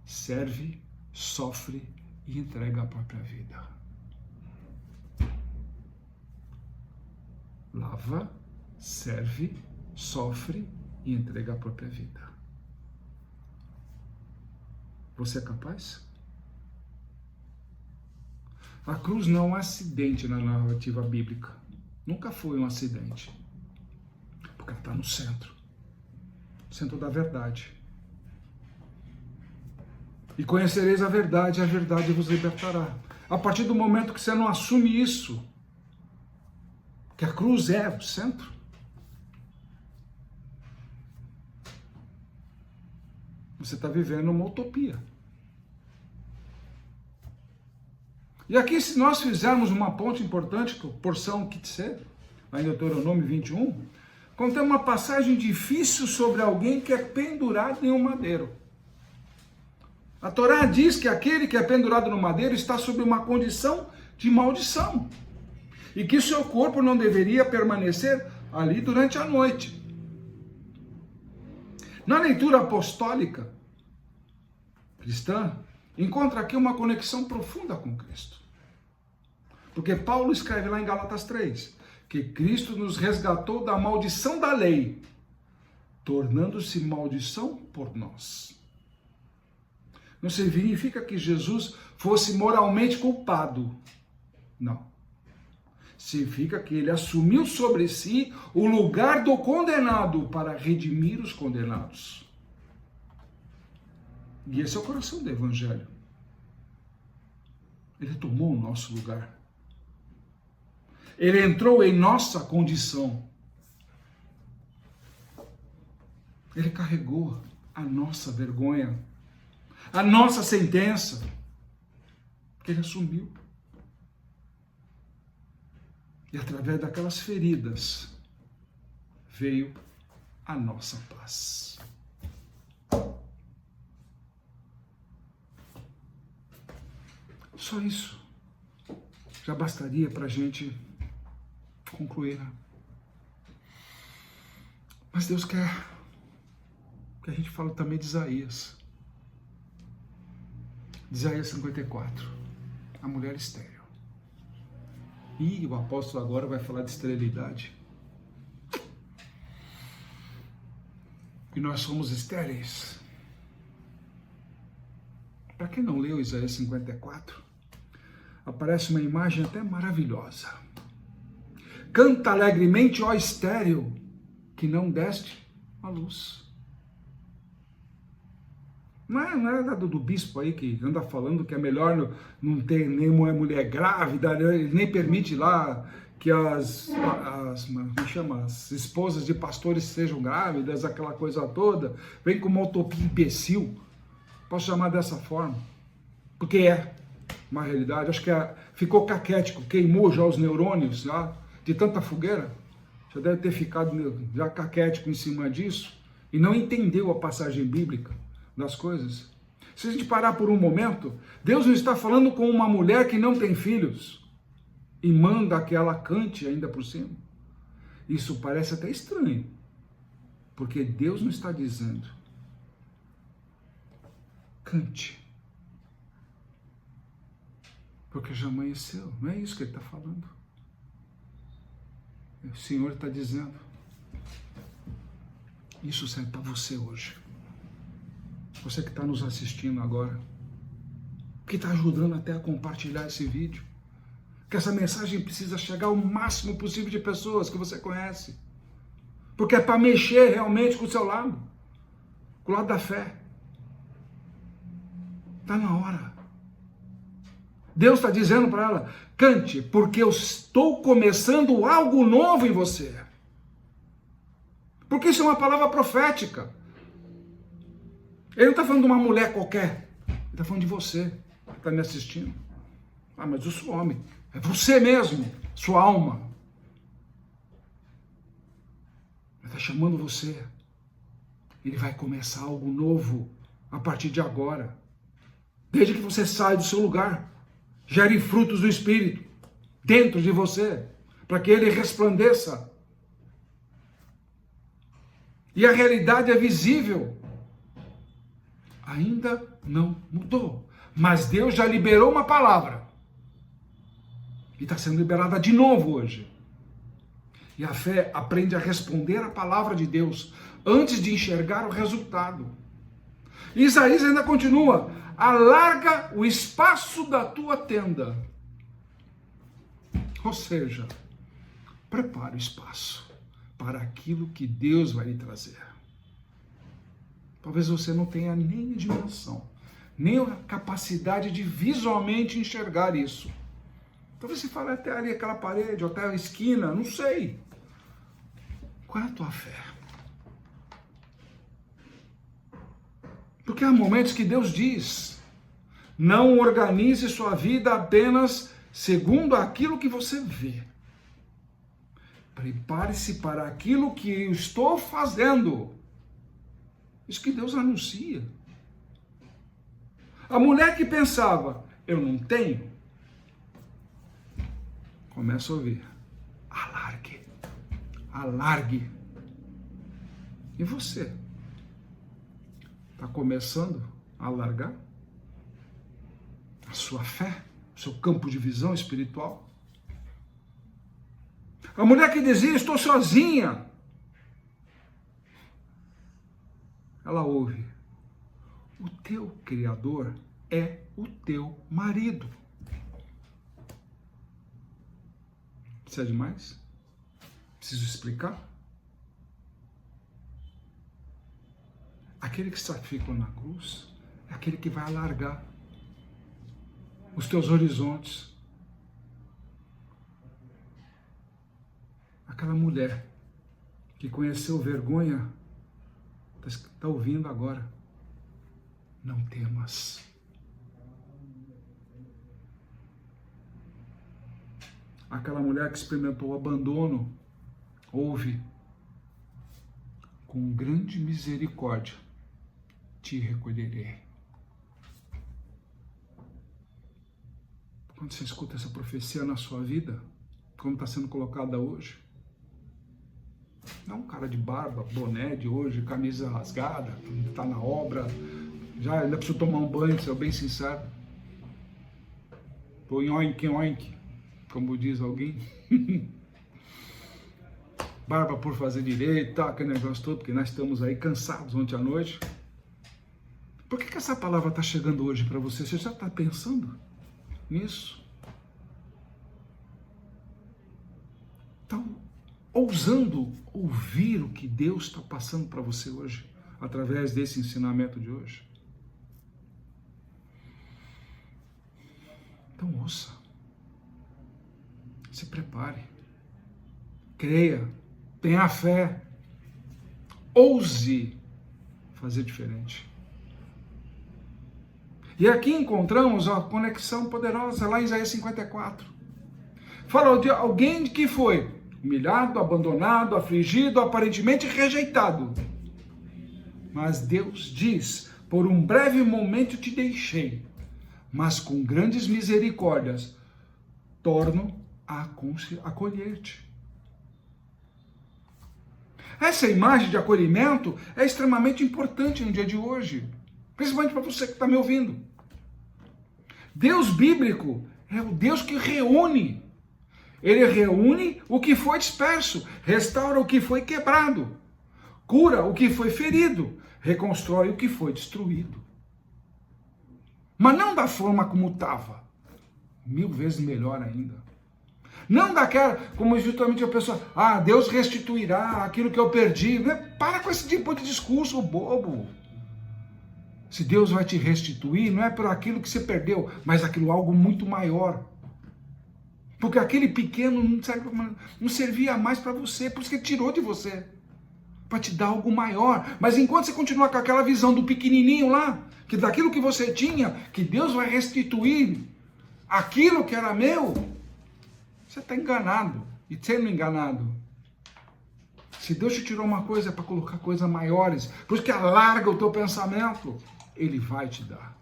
serve, sofre e entrega a própria vida. Lava, serve, sofre e entrega a própria vida. Você é capaz? A cruz não é um acidente na narrativa bíblica. Nunca foi um acidente. Porque ela está no centro. Centro da verdade. E conhecereis a verdade vos libertará. A partir do momento que você não assume isso, que a cruz é o centro, você está vivendo uma utopia. E aqui, se nós fizermos uma ponte importante, porção Kitse, lá em Deuteronômio 21, contém uma passagem difícil sobre alguém que é pendurado em um madeiro. A Torá diz que aquele que é pendurado no madeiro está sob uma condição de maldição. E que seu corpo não deveria permanecer ali durante a noite. Na leitura apostólica cristã, encontra aqui uma conexão profunda com Cristo. Porque Paulo escreve lá em Gálatas 3, que Cristo nos resgatou da maldição da lei, tornando-se maldição por nós. Não significa que Jesus fosse moralmente culpado. Não. Significa que ele assumiu sobre si o lugar do condenado para redimir os condenados. E esse é o coração do Evangelho. Ele tomou o nosso lugar. Ele entrou em nossa condição. Ele carregou a nossa vergonha, a nossa sentença, que ele assumiu. E através daquelas feridas veio a nossa paz. Só isso já bastaria para a gente concluir. Mas Deus quer que a gente fale também de Isaías. Isaías 54, a mulher estéril. E o apóstolo agora vai falar de esterilidade. E nós somos estéreis. Para quem não leu Isaías 54, aparece uma imagem até maravilhosa. Canta alegremente, ó estéril, que não deste a luz. Não é do bispo aí que anda falando que é melhor não ter nenhuma mulher grávida, ele nem permite lá que as esposas de pastores sejam grávidas, aquela coisa toda. Vem com uma utopia imbecil. Posso chamar dessa forma? Porque é uma realidade. Acho que ficou caquético, queimou já os neurônios já, de tanta fogueira. Já deve ter ficado já caquético em cima disso e não entendeu a passagem bíblica das coisas. Se a gente parar por um momento, Deus não está falando com uma mulher que não tem filhos e manda que ela cante ainda por cima. Isso parece até estranho, porque Deus não está dizendo cante, porque já amanheceu. Não é isso que ele está falando. O Senhor está dizendo, isso serve para você hoje. Você que está nos assistindo agora, que está ajudando até a compartilhar esse vídeo, que essa mensagem precisa chegar ao máximo possível de pessoas que você conhece, porque é para mexer realmente com o seu lado, com o lado da fé. Está na hora. Deus está dizendo para ela, cante, porque eu estou começando algo novo em você. Porque isso é uma palavra profética. Ele não está falando de uma mulher qualquer. Ele está falando de você que está me assistindo. Ah, mas eu sou homem. É você mesmo, sua alma. Ele está chamando você. Ele vai começar algo novo a partir de agora. Desde que você saia do seu lugar. Gere frutos do Espírito dentro de você. Para que ele resplandeça. E a realidade é visível. Ainda não mudou. Mas Deus já liberou uma palavra. E está sendo liberada de novo hoje. E a fé aprende a responder a palavra de Deus antes de enxergar o resultado. E Isaías ainda continua. Alarga o espaço da tua tenda. Ou seja, prepara o espaço para aquilo que Deus vai lhe trazer. Talvez você não tenha nem a dimensão, nem a capacidade de visualmente enxergar isso. Talvez você fale até ali aquela parede, ou até a esquina, não sei. Qual é a tua fé? Porque há momentos que Deus diz, Não organize sua vida apenas segundo aquilo que você vê. Prepare-se para aquilo que eu estou fazendo. Isso que Deus anuncia. A mulher que pensava, eu não tenho, começa a ouvir, alargue, alargue. E você? Está começando a alargar a sua fé, o seu campo de visão espiritual? A mulher que dizia, estou sozinha, ela ouve, o teu Criador é o teu marido. Precisa de mais? Preciso explicar? Aquele que sacrificou na cruz é aquele que vai alargar os teus horizontes. Aquela mulher que conheceu vergonha está ouvindo agora. Não temas. Aquela mulher que experimentou o abandono, ouve, com grande misericórdia te recolherei. Quando você escuta essa profecia na sua vida, como está sendo colocada hoje, não um cara de barba, boné de hoje, camisa rasgada, está na obra, já ainda preciso tomar um banho, ser bem sincero. Tô oink, oink, como diz alguém. Barba por fazer direito, tá, aquele negócio todo, porque nós estamos aí cansados ontem à noite. Por que essa palavra está chegando hoje para você? Você já está pensando nisso? Está ousando ouvir o que Deus está passando para você hoje, através desse ensinamento de hoje? Então ouça, se prepare, creia, tenha fé, ouse fazer diferente. E aqui encontramos a conexão poderosa lá em Isaías 54. Fala de alguém que foi humilhado, abandonado, afligido, aparentemente rejeitado. Mas Deus diz, por um breve momento te deixei, mas com grandes misericórdias torno a acolher-te. Essa imagem de acolhimento é extremamente importante no dia de hoje, principalmente para você que está me ouvindo. Deus bíblico é o Deus que reúne. Ele reúne o que foi disperso, restaura o que foi quebrado, cura o que foi ferido, reconstrói o que foi destruído. Mas não da forma como estava, 1000 vezes melhor ainda. Não daquela, como justamente a pessoa, Deus restituirá aquilo que eu perdi. Para com esse tipo de discurso bobo. Se Deus vai te restituir, não é por aquilo que você perdeu, mas aquilo algo muito maior. Porque aquele pequeno não servia mais para você, por isso que ele tirou de você. Para te dar algo maior. Mas enquanto você continuar com aquela visão do pequenininho lá, que daquilo que você tinha, que Deus vai restituir aquilo que era meu, você está enganado. E sendo enganado. Se Deus te tirou uma coisa, é para colocar coisas maiores. Por isso que alarga o teu pensamento. Ele vai te dar.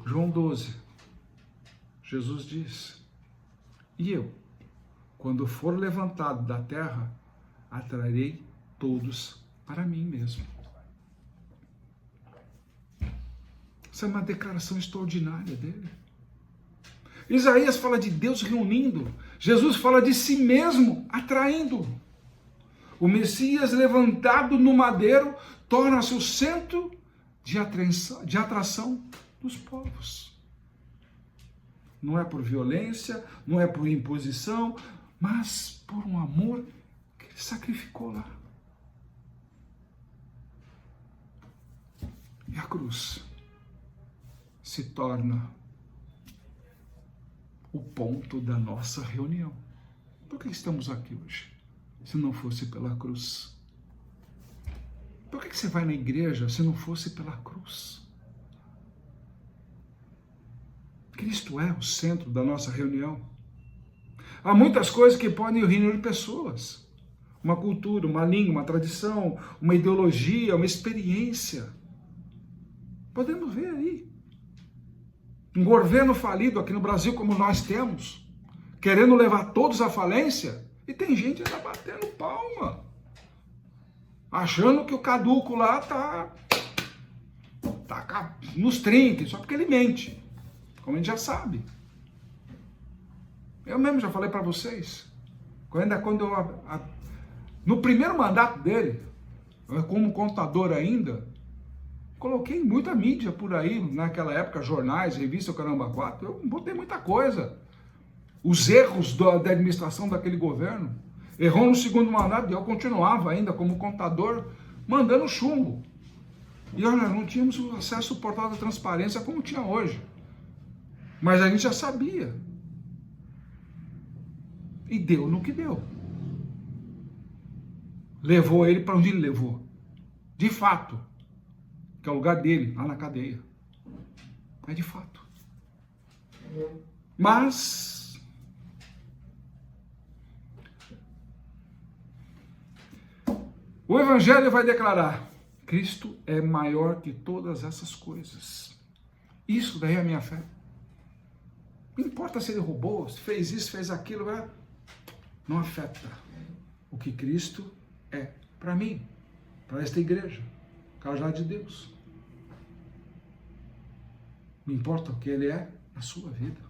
João 12. Jesus diz, e eu, quando for levantado da terra, atrairei todos para mim mesmo. Essa é uma declaração extraordinária dele. Isaías fala de Deus reunindo. Jesus fala de si mesmo atraindo. O Messias levantado no madeiro torna-se o centro de atração dos povos. Não é por violência, não é por imposição, mas por um amor que ele sacrificou lá. E a cruz se torna o ponto da nossa reunião. Por que estamos aqui hoje? Se não fosse pela cruz. Por que você vai na igreja se não fosse pela cruz? Cristo é o centro da nossa reunião. Há muitas coisas que podem reunir pessoas. Uma cultura, uma língua, uma tradição, uma ideologia, uma experiência. Podemos ver aí. Um governo falido aqui no Brasil como nós temos, querendo levar todos à falência, e tem gente ainda batendo palma, achando que o caduco lá tá nos trinques, só porque ele mente, como a gente já sabe. Eu mesmo já falei para vocês, no primeiro mandato dele, como contador ainda, coloquei muita mídia por aí, naquela época, jornais, revista, caramba, 4, eu botei muita coisa. Os erros da administração daquele governo. Errou no segundo mandato e eu continuava ainda como contador, mandando chumbo. E olha, não tínhamos o acesso ao portal da transparência como tinha hoje. Mas a gente já sabia. E deu no que deu. Levou ele para onde ele levou. De fato. Que é o lugar dele, lá na cadeia. É de fato. Mas o Evangelho vai declarar: Cristo é maior que todas essas coisas. Isso daí é a minha fé. Não importa se ele roubou, se fez isso, fez aquilo, não afeta o que Cristo é para mim, para esta igreja, casa de Deus. Não importa o que ele é na sua vida.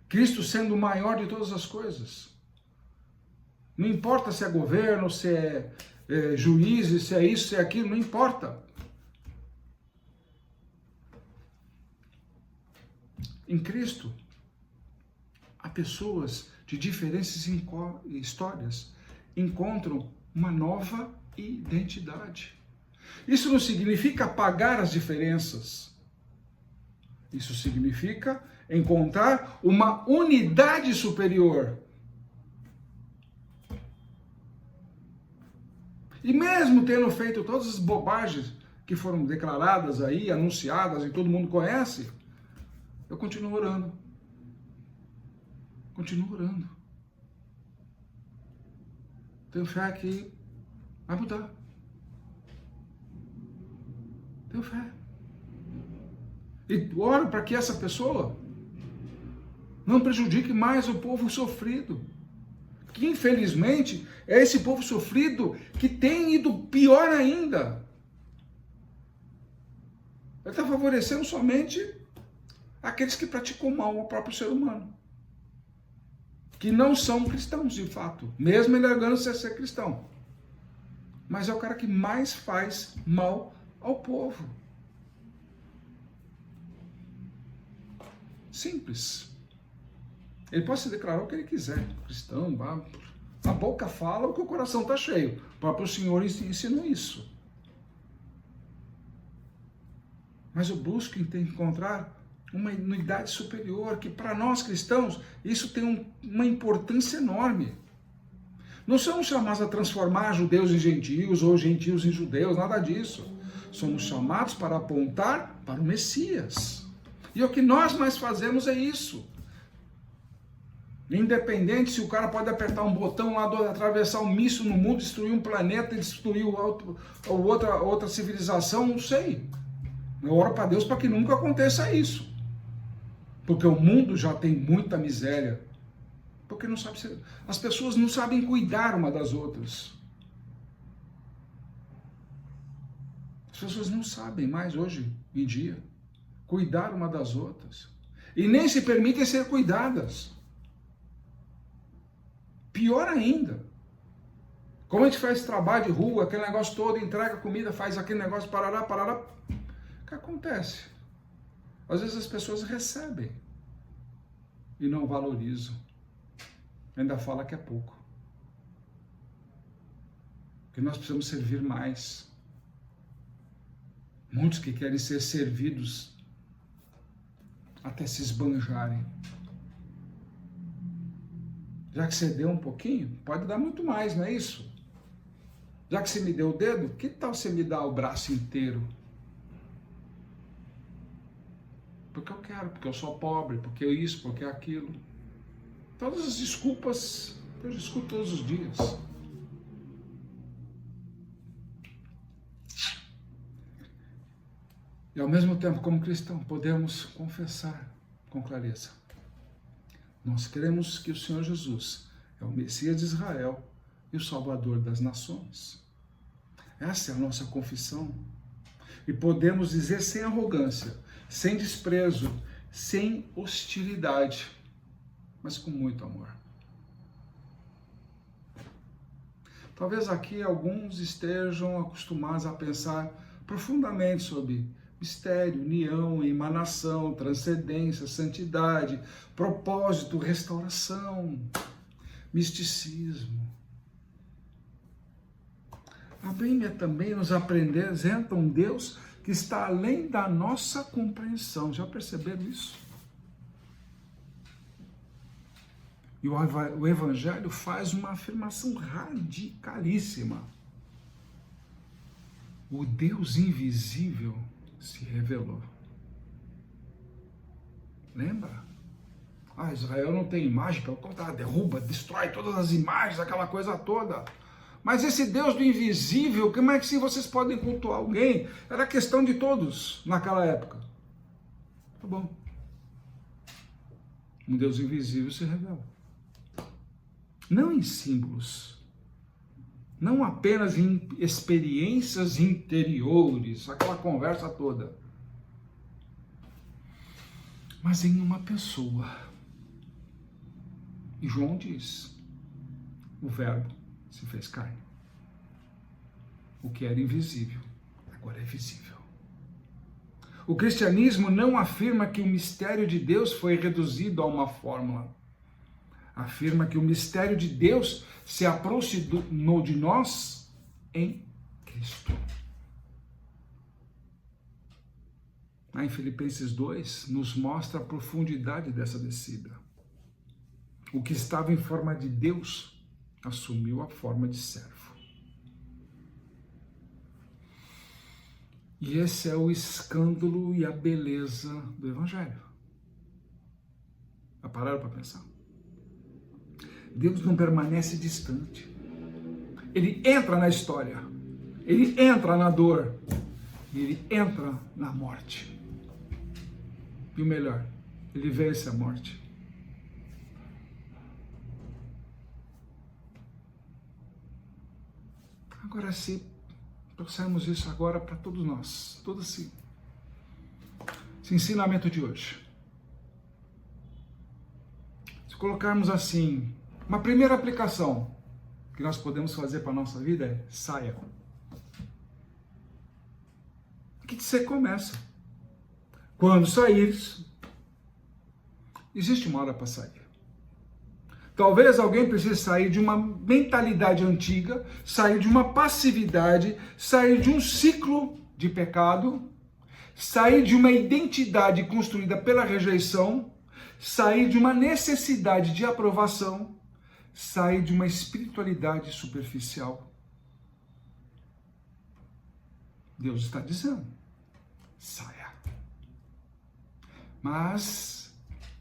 Cristo sendo o maior de todas as coisas. Não importa se é governo, se é juízes, se é isso, se é aquilo, não importa. Em Cristo, há pessoas de diferentes histórias encontram uma nova identidade. Isso não significa apagar as diferenças. Isso significa encontrar uma unidade superior. E mesmo tendo feito todas as bobagens que foram declaradas aí, anunciadas e todo mundo conhece, eu continuo orando. Continuo orando. Tenho fé que vai mudar. Tenho fé. E oro para que essa pessoa não prejudique mais o povo sofrido. Que infelizmente é esse povo sofrido que tem ido pior ainda. Ele está favorecendo somente aqueles que praticam mal ao próprio ser humano. Que não são cristãos de fato, mesmo ele alegando-se a ser cristão. Mas é o cara que mais faz mal ao povo. Simples. Ele pode se declarar o que ele quiser, cristão, a boca fala o que o coração está cheio. O próprio Senhor ensinou isso. Mas eu busco encontrar uma unidade superior, que para nós cristãos, isso tem uma importância enorme. Não somos chamados a transformar judeus em gentios, ou gentios em judeus, nada disso. Somos chamados para apontar para o Messias. E o que nós mais fazemos é isso. Independente se o cara pode apertar um botão lá, atravessar um míssil no mundo, destruir um planeta e destruir outra civilização, não sei. Eu oro para Deus para que nunca aconteça isso. Porque o mundo já tem muita miséria. Porque não sabe as pessoas não sabem cuidar uma das outras. As pessoas não sabem mais hoje em dia cuidar uma das outras. E nem se permitem ser cuidadas. Pior ainda. Como a gente faz trabalho de rua, aquele negócio todo, entrega comida, faz aquele negócio, parará. O que acontece? Às vezes as pessoas recebem e não valorizam. Ainda fala que é pouco. Que nós precisamos servir mais. Muitos que querem ser servidos até se esbanjarem. Já que você deu um pouquinho, pode dar muito mais, não é isso? Já que você me deu o dedo, que tal você me dar o braço inteiro? Porque eu quero, porque eu sou pobre, porque isso, porque aquilo. Todas as desculpas eu escuto todos os dias. E ao mesmo tempo, como cristão, podemos confessar com clareza. Nós cremos que o Senhor Jesus é o Messias de Israel e o Salvador das nações. Essa é a nossa confissão. E podemos dizer sem arrogância, sem desprezo, sem hostilidade, mas com muito amor. Talvez aqui alguns estejam acostumados a pensar profundamente sobre mistério, união, emanação, transcendência, santidade, propósito, restauração, misticismo. A Bíblia também nos apresenta um Deus que está além da nossa compreensão. Já perceberam isso? E o Evangelho faz uma afirmação radicalíssima. O Deus invisível se revelou. Lembra? Israel não tem imagem, pelo contrário, derruba, destrói todas as imagens, aquela coisa toda. Mas esse Deus do invisível, como é que se vocês podem cultuar alguém? Era questão de todos naquela época. Tá bom. Um Deus invisível se revela. Não em símbolos, não apenas em experiências interiores, aquela conversa toda, mas em uma pessoa. E João diz, o Verbo se fez carne. O que era invisível, agora é visível. O cristianismo não afirma que o mistério de Deus foi reduzido a uma fórmula. Afirma que o mistério de Deus se aproximou de nós em Cristo. Lá em Filipenses 2, nos mostra a profundidade dessa descida. O que estava em forma de Deus assumiu a forma de servo. E esse é o escândalo e a beleza do Evangelho. Já pararam para pensar? Deus não permanece distante. Ele entra na história. Ele entra na dor. E ele entra na morte. E o melhor, ele vence a morte. Agora, se trouxermos isso agora para todos nós, todo esse ensinamento de hoje. Se colocarmos assim, uma primeira aplicação que nós podemos fazer para a nossa vida é saia. O que você começa? Quando saíres, existe uma hora para sair. Talvez alguém precise sair de uma mentalidade antiga, sair de uma passividade, sair de um ciclo de pecado, sair de uma identidade construída pela rejeição, sair de uma necessidade de aprovação, sair de uma espiritualidade superficial. Deus está dizendo, saia. Mas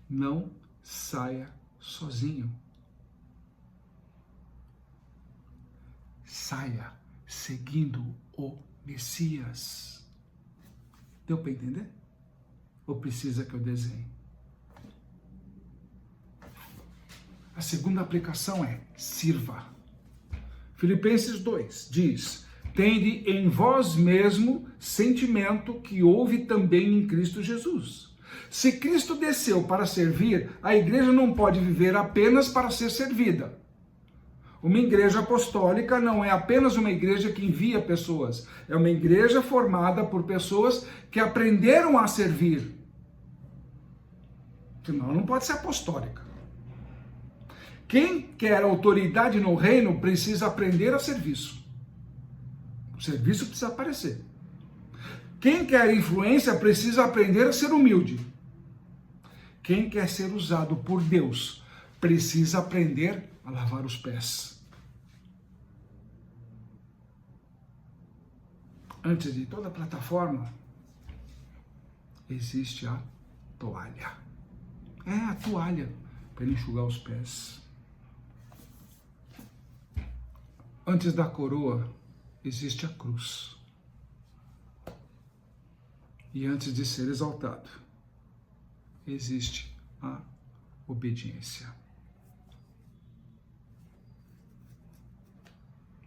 não saia sozinho. Saia seguindo o Messias. Deu para entender? Ou precisa que eu desenhe? A segunda aplicação é sirva. Filipenses 2 diz, tende em vós mesmo sentimento que houve também em Cristo Jesus. Se Cristo desceu para servir, a igreja não pode viver apenas para ser servida. Uma igreja apostólica não é apenas uma igreja que envia pessoas, é uma igreja formada por pessoas que aprenderam a servir. Senão não pode ser apostólica. Quem quer autoridade no reino precisa aprender a serviço. O serviço precisa aparecer. Quem quer influência precisa aprender a ser humilde. Quem quer ser usado por Deus precisa aprender a lavar os pés. antes de toda a plataforma, existe a toalha. É a toalha para enxugar os pés. Antes da coroa, existe a cruz. E antes de ser exaltado, existe a obediência.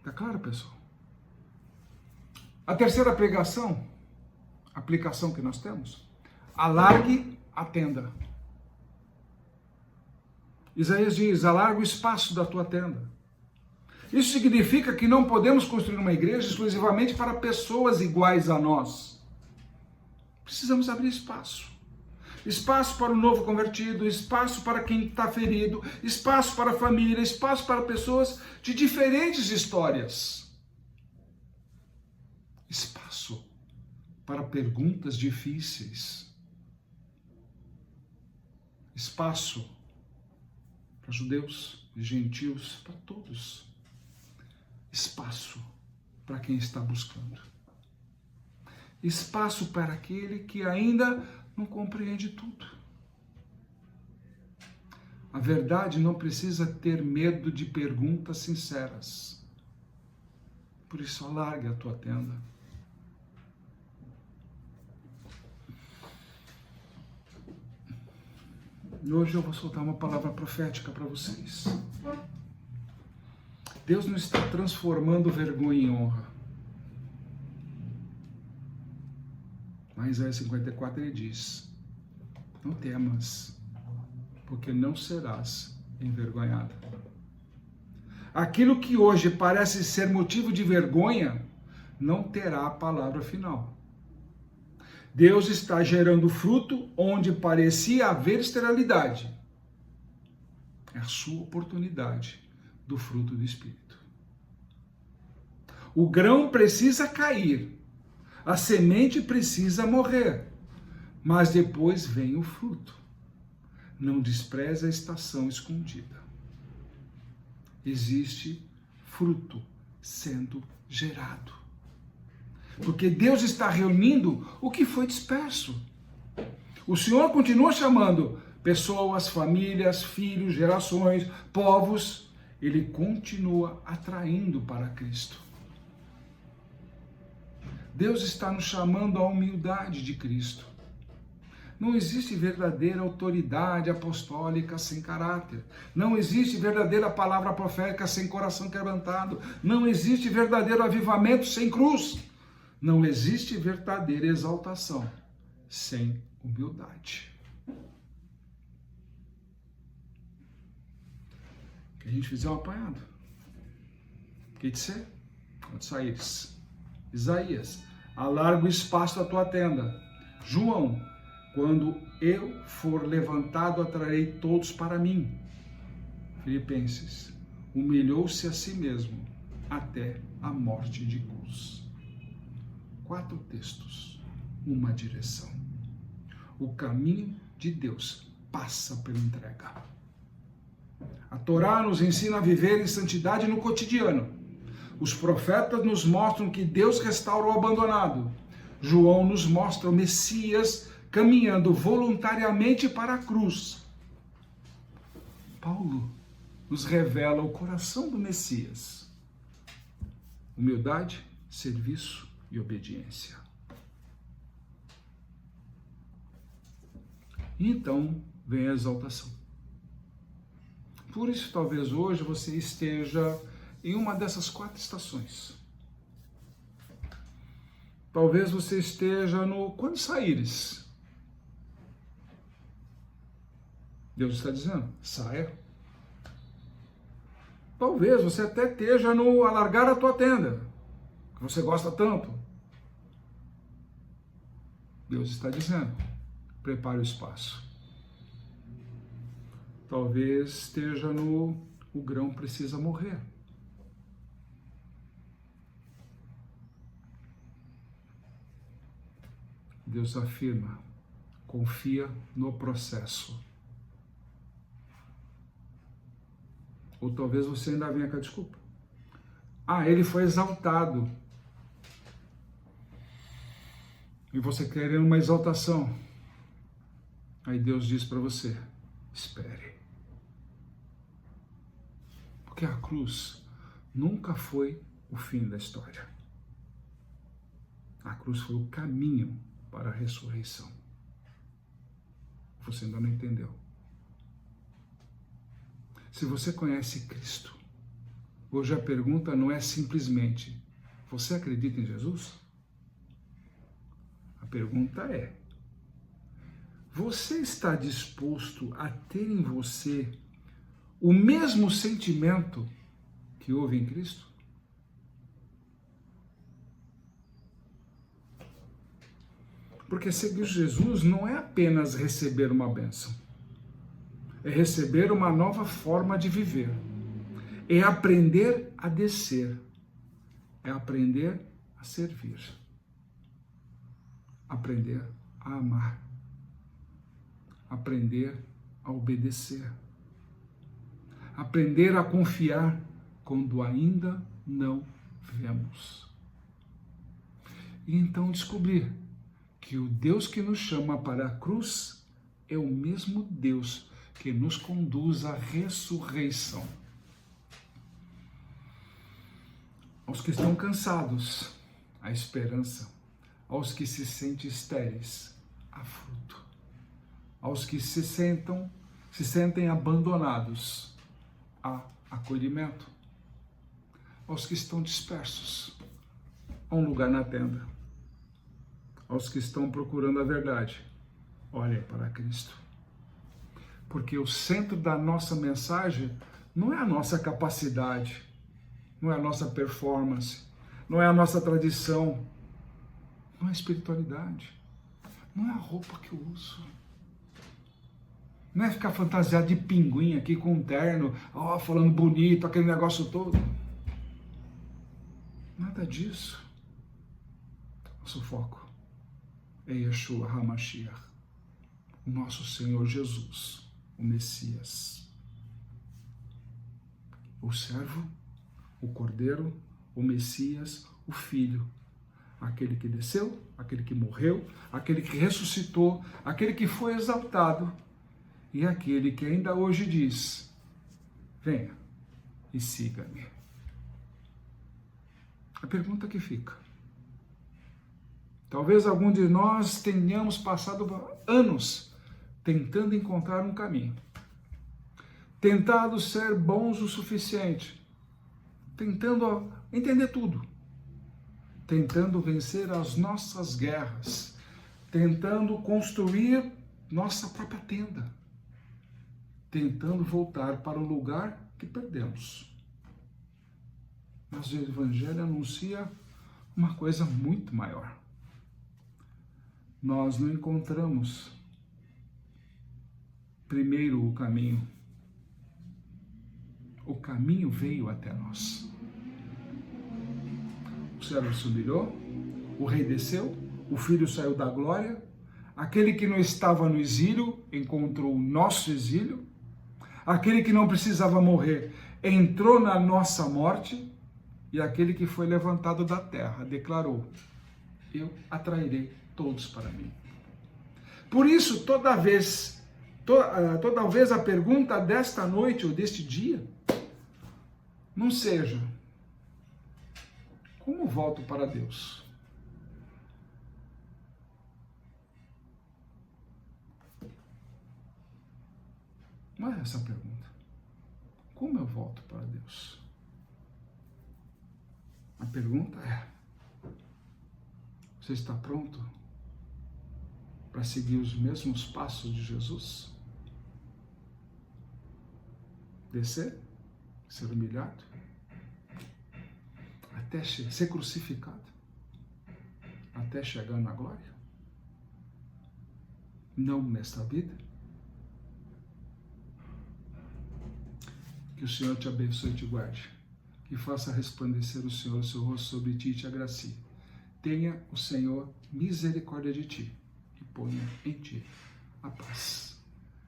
Tá claro, pessoal? A terceira aplicação que nós temos, alargue a tenda. Isaías diz, alarga o espaço da tua tenda. Isso significa que não podemos construir uma igreja exclusivamente para pessoas iguais a nós. Precisamos abrir espaço. Espaço para o novo convertido, espaço para quem está ferido, espaço para a família, espaço para pessoas de diferentes histórias. Espaço para perguntas difíceis. Espaço para judeus e gentios, para todos. Espaço para quem está buscando. Espaço para aquele que ainda não compreende tudo. A verdade não precisa ter medo de perguntas sinceras. Por isso, alargue a tua tenda. E hoje eu vou soltar uma palavra profética para vocês. Deus não está transformando vergonha em honra. Mas Isaías 54 ele diz, não temas, porque não serás envergonhado. Aquilo que hoje parece ser motivo de vergonha, não terá a palavra final. Deus está gerando fruto onde parecia haver esterilidade. É a sua oportunidade do fruto do Espírito. O grão precisa cair. A semente precisa morrer, mas depois vem o fruto. Não despreze a estação escondida. Existe fruto sendo gerado. Porque Deus está reunindo o que foi disperso. O Senhor continua chamando pessoas, famílias, filhos, gerações, povos. Ele continua atraindo para Cristo. Deus está nos chamando à humildade de Cristo. Não existe verdadeira autoridade apostólica sem caráter. Não existe verdadeira palavra profética sem coração quebrantado. Não existe verdadeiro avivamento sem cruz. Não existe verdadeira exaltação sem humildade. Que a gente fizer um apanhado. Que dizer? Quando saíres. Isaías, alarga o espaço da tua tenda. João, quando eu for levantado, atrarei todos para mim. Filipenses, humilhou-se a si mesmo até a morte de cruz. 4 textos, uma direção. O caminho de Deus passa pela entrega. A Torá nos ensina a viver em santidade no cotidiano. Os profetas nos mostram que Deus restaura o abandonado. João nos mostra o Messias caminhando voluntariamente para a cruz. Paulo nos revela o coração do Messias. Humildade, serviço e obediência. E então vem a exaltação. Por isso, talvez hoje você esteja em uma dessas 4 estações. Talvez você esteja no quando saíres. Deus está dizendo, saia. Talvez você até esteja no alargar a tua tenda, que você gosta tanto. Deus está dizendo, prepare o espaço. Talvez esteja no o grão precisa morrer. Deus afirma, confia no processo. Ou talvez você ainda venha com a desculpa. Ele foi exaltado. e você querendo uma exaltação, aí Deus diz para você, espere. Porque a cruz nunca foi o fim da história. A cruz foi o caminho para a ressurreição. Você ainda não entendeu. Se você conhece Cristo, hoje a pergunta não é simplesmente, você acredita em Jesus? A pergunta é, você está disposto a ter em você o mesmo sentimento que houve em Cristo? Porque seguir Jesus não é apenas receber uma bênção. É receber uma nova forma de viver. É aprender a descer. É aprender a servir. Aprender a amar. Aprender a obedecer. Aprender a confiar quando ainda não vemos. E então descobrir que o Deus que nos chama para a cruz é o mesmo Deus que nos conduz à ressurreição. Aos que estão cansados, a esperança. Aos que se sentem estéreis, há fruto. Aos que se sentem abandonados, há acolhimento. Aos que estão dispersos, há um lugar na tenda. Aos que estão procurando a verdade, olhem para Cristo. Porque o centro da nossa mensagem não é a nossa capacidade, não é a nossa performance, não é a nossa tradição, não é a espiritualidade, não é a roupa que eu uso. Não é ficar fantasiado de pinguim aqui com um terno, falando bonito, aquele negócio todo. Nada disso. Nosso foco é Yeshua HaMashiach, o nosso Senhor Jesus, o Messias. O servo, o Cordeiro, o Messias, o Filho. Aquele que desceu, aquele que morreu, aquele que ressuscitou, aquele que foi exaltado e aquele que ainda hoje diz, venha e siga-me. A pergunta que fica, talvez algum de nós tenhamos passado anos tentando encontrar um caminho, tentado ser bons o suficiente, tentando entender tudo, tentando vencer as nossas guerras, tentando construir nossa própria tenda, tentando voltar para o lugar que perdemos. Mas o Evangelho anuncia uma coisa muito maior. Nós não encontramos primeiro o caminho. O caminho veio até nós. O servo se humilhou, o rei desceu, o filho saiu da glória, aquele que não estava no exílio encontrou o nosso exílio, aquele que não precisava morrer entrou na nossa morte, e aquele que foi levantado da terra declarou, eu atrairei todos para mim. Por isso, toda vez a pergunta desta noite ou deste dia, não seja, como volto para Deus? Não é essa a pergunta. Como eu volto para Deus? A pergunta é, você está pronto para seguir os mesmos passos de Jesus? Descer, ser humilhado, até ser crucificado, até chegar na glória? Não nesta vida? Que o Senhor te abençoe e te guarde. Que faça resplandecer o Senhor seu rosto sobre ti e te agracie. Tenha o Senhor misericórdia de ti e ponha em ti a paz.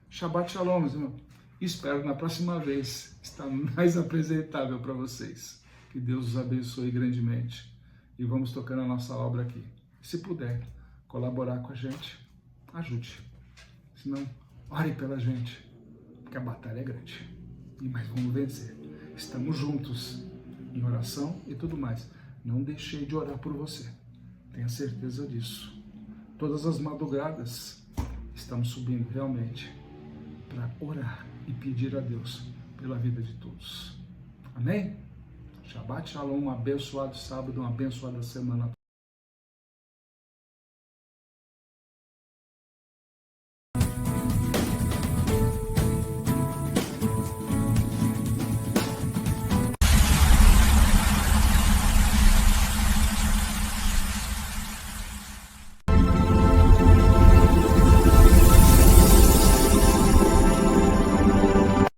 Shabbat Shalom, meus irmãos. Espero na próxima vez estar mais apresentável para vocês. Que Deus os abençoe grandemente. E vamos tocando a nossa obra aqui. Se puder, colaborar com a gente, ajude. Se não, ore pela gente, porque a batalha é grande. Mas vamos vencer. Estamos juntos em oração e tudo mais. Não deixei de orar por você. Tenha certeza disso. Todas as madrugadas estamos subindo realmente para orar e pedir a Deus pela vida de todos. Amém? Shabbat Shalom, um abençoado sábado, uma abençoada semana.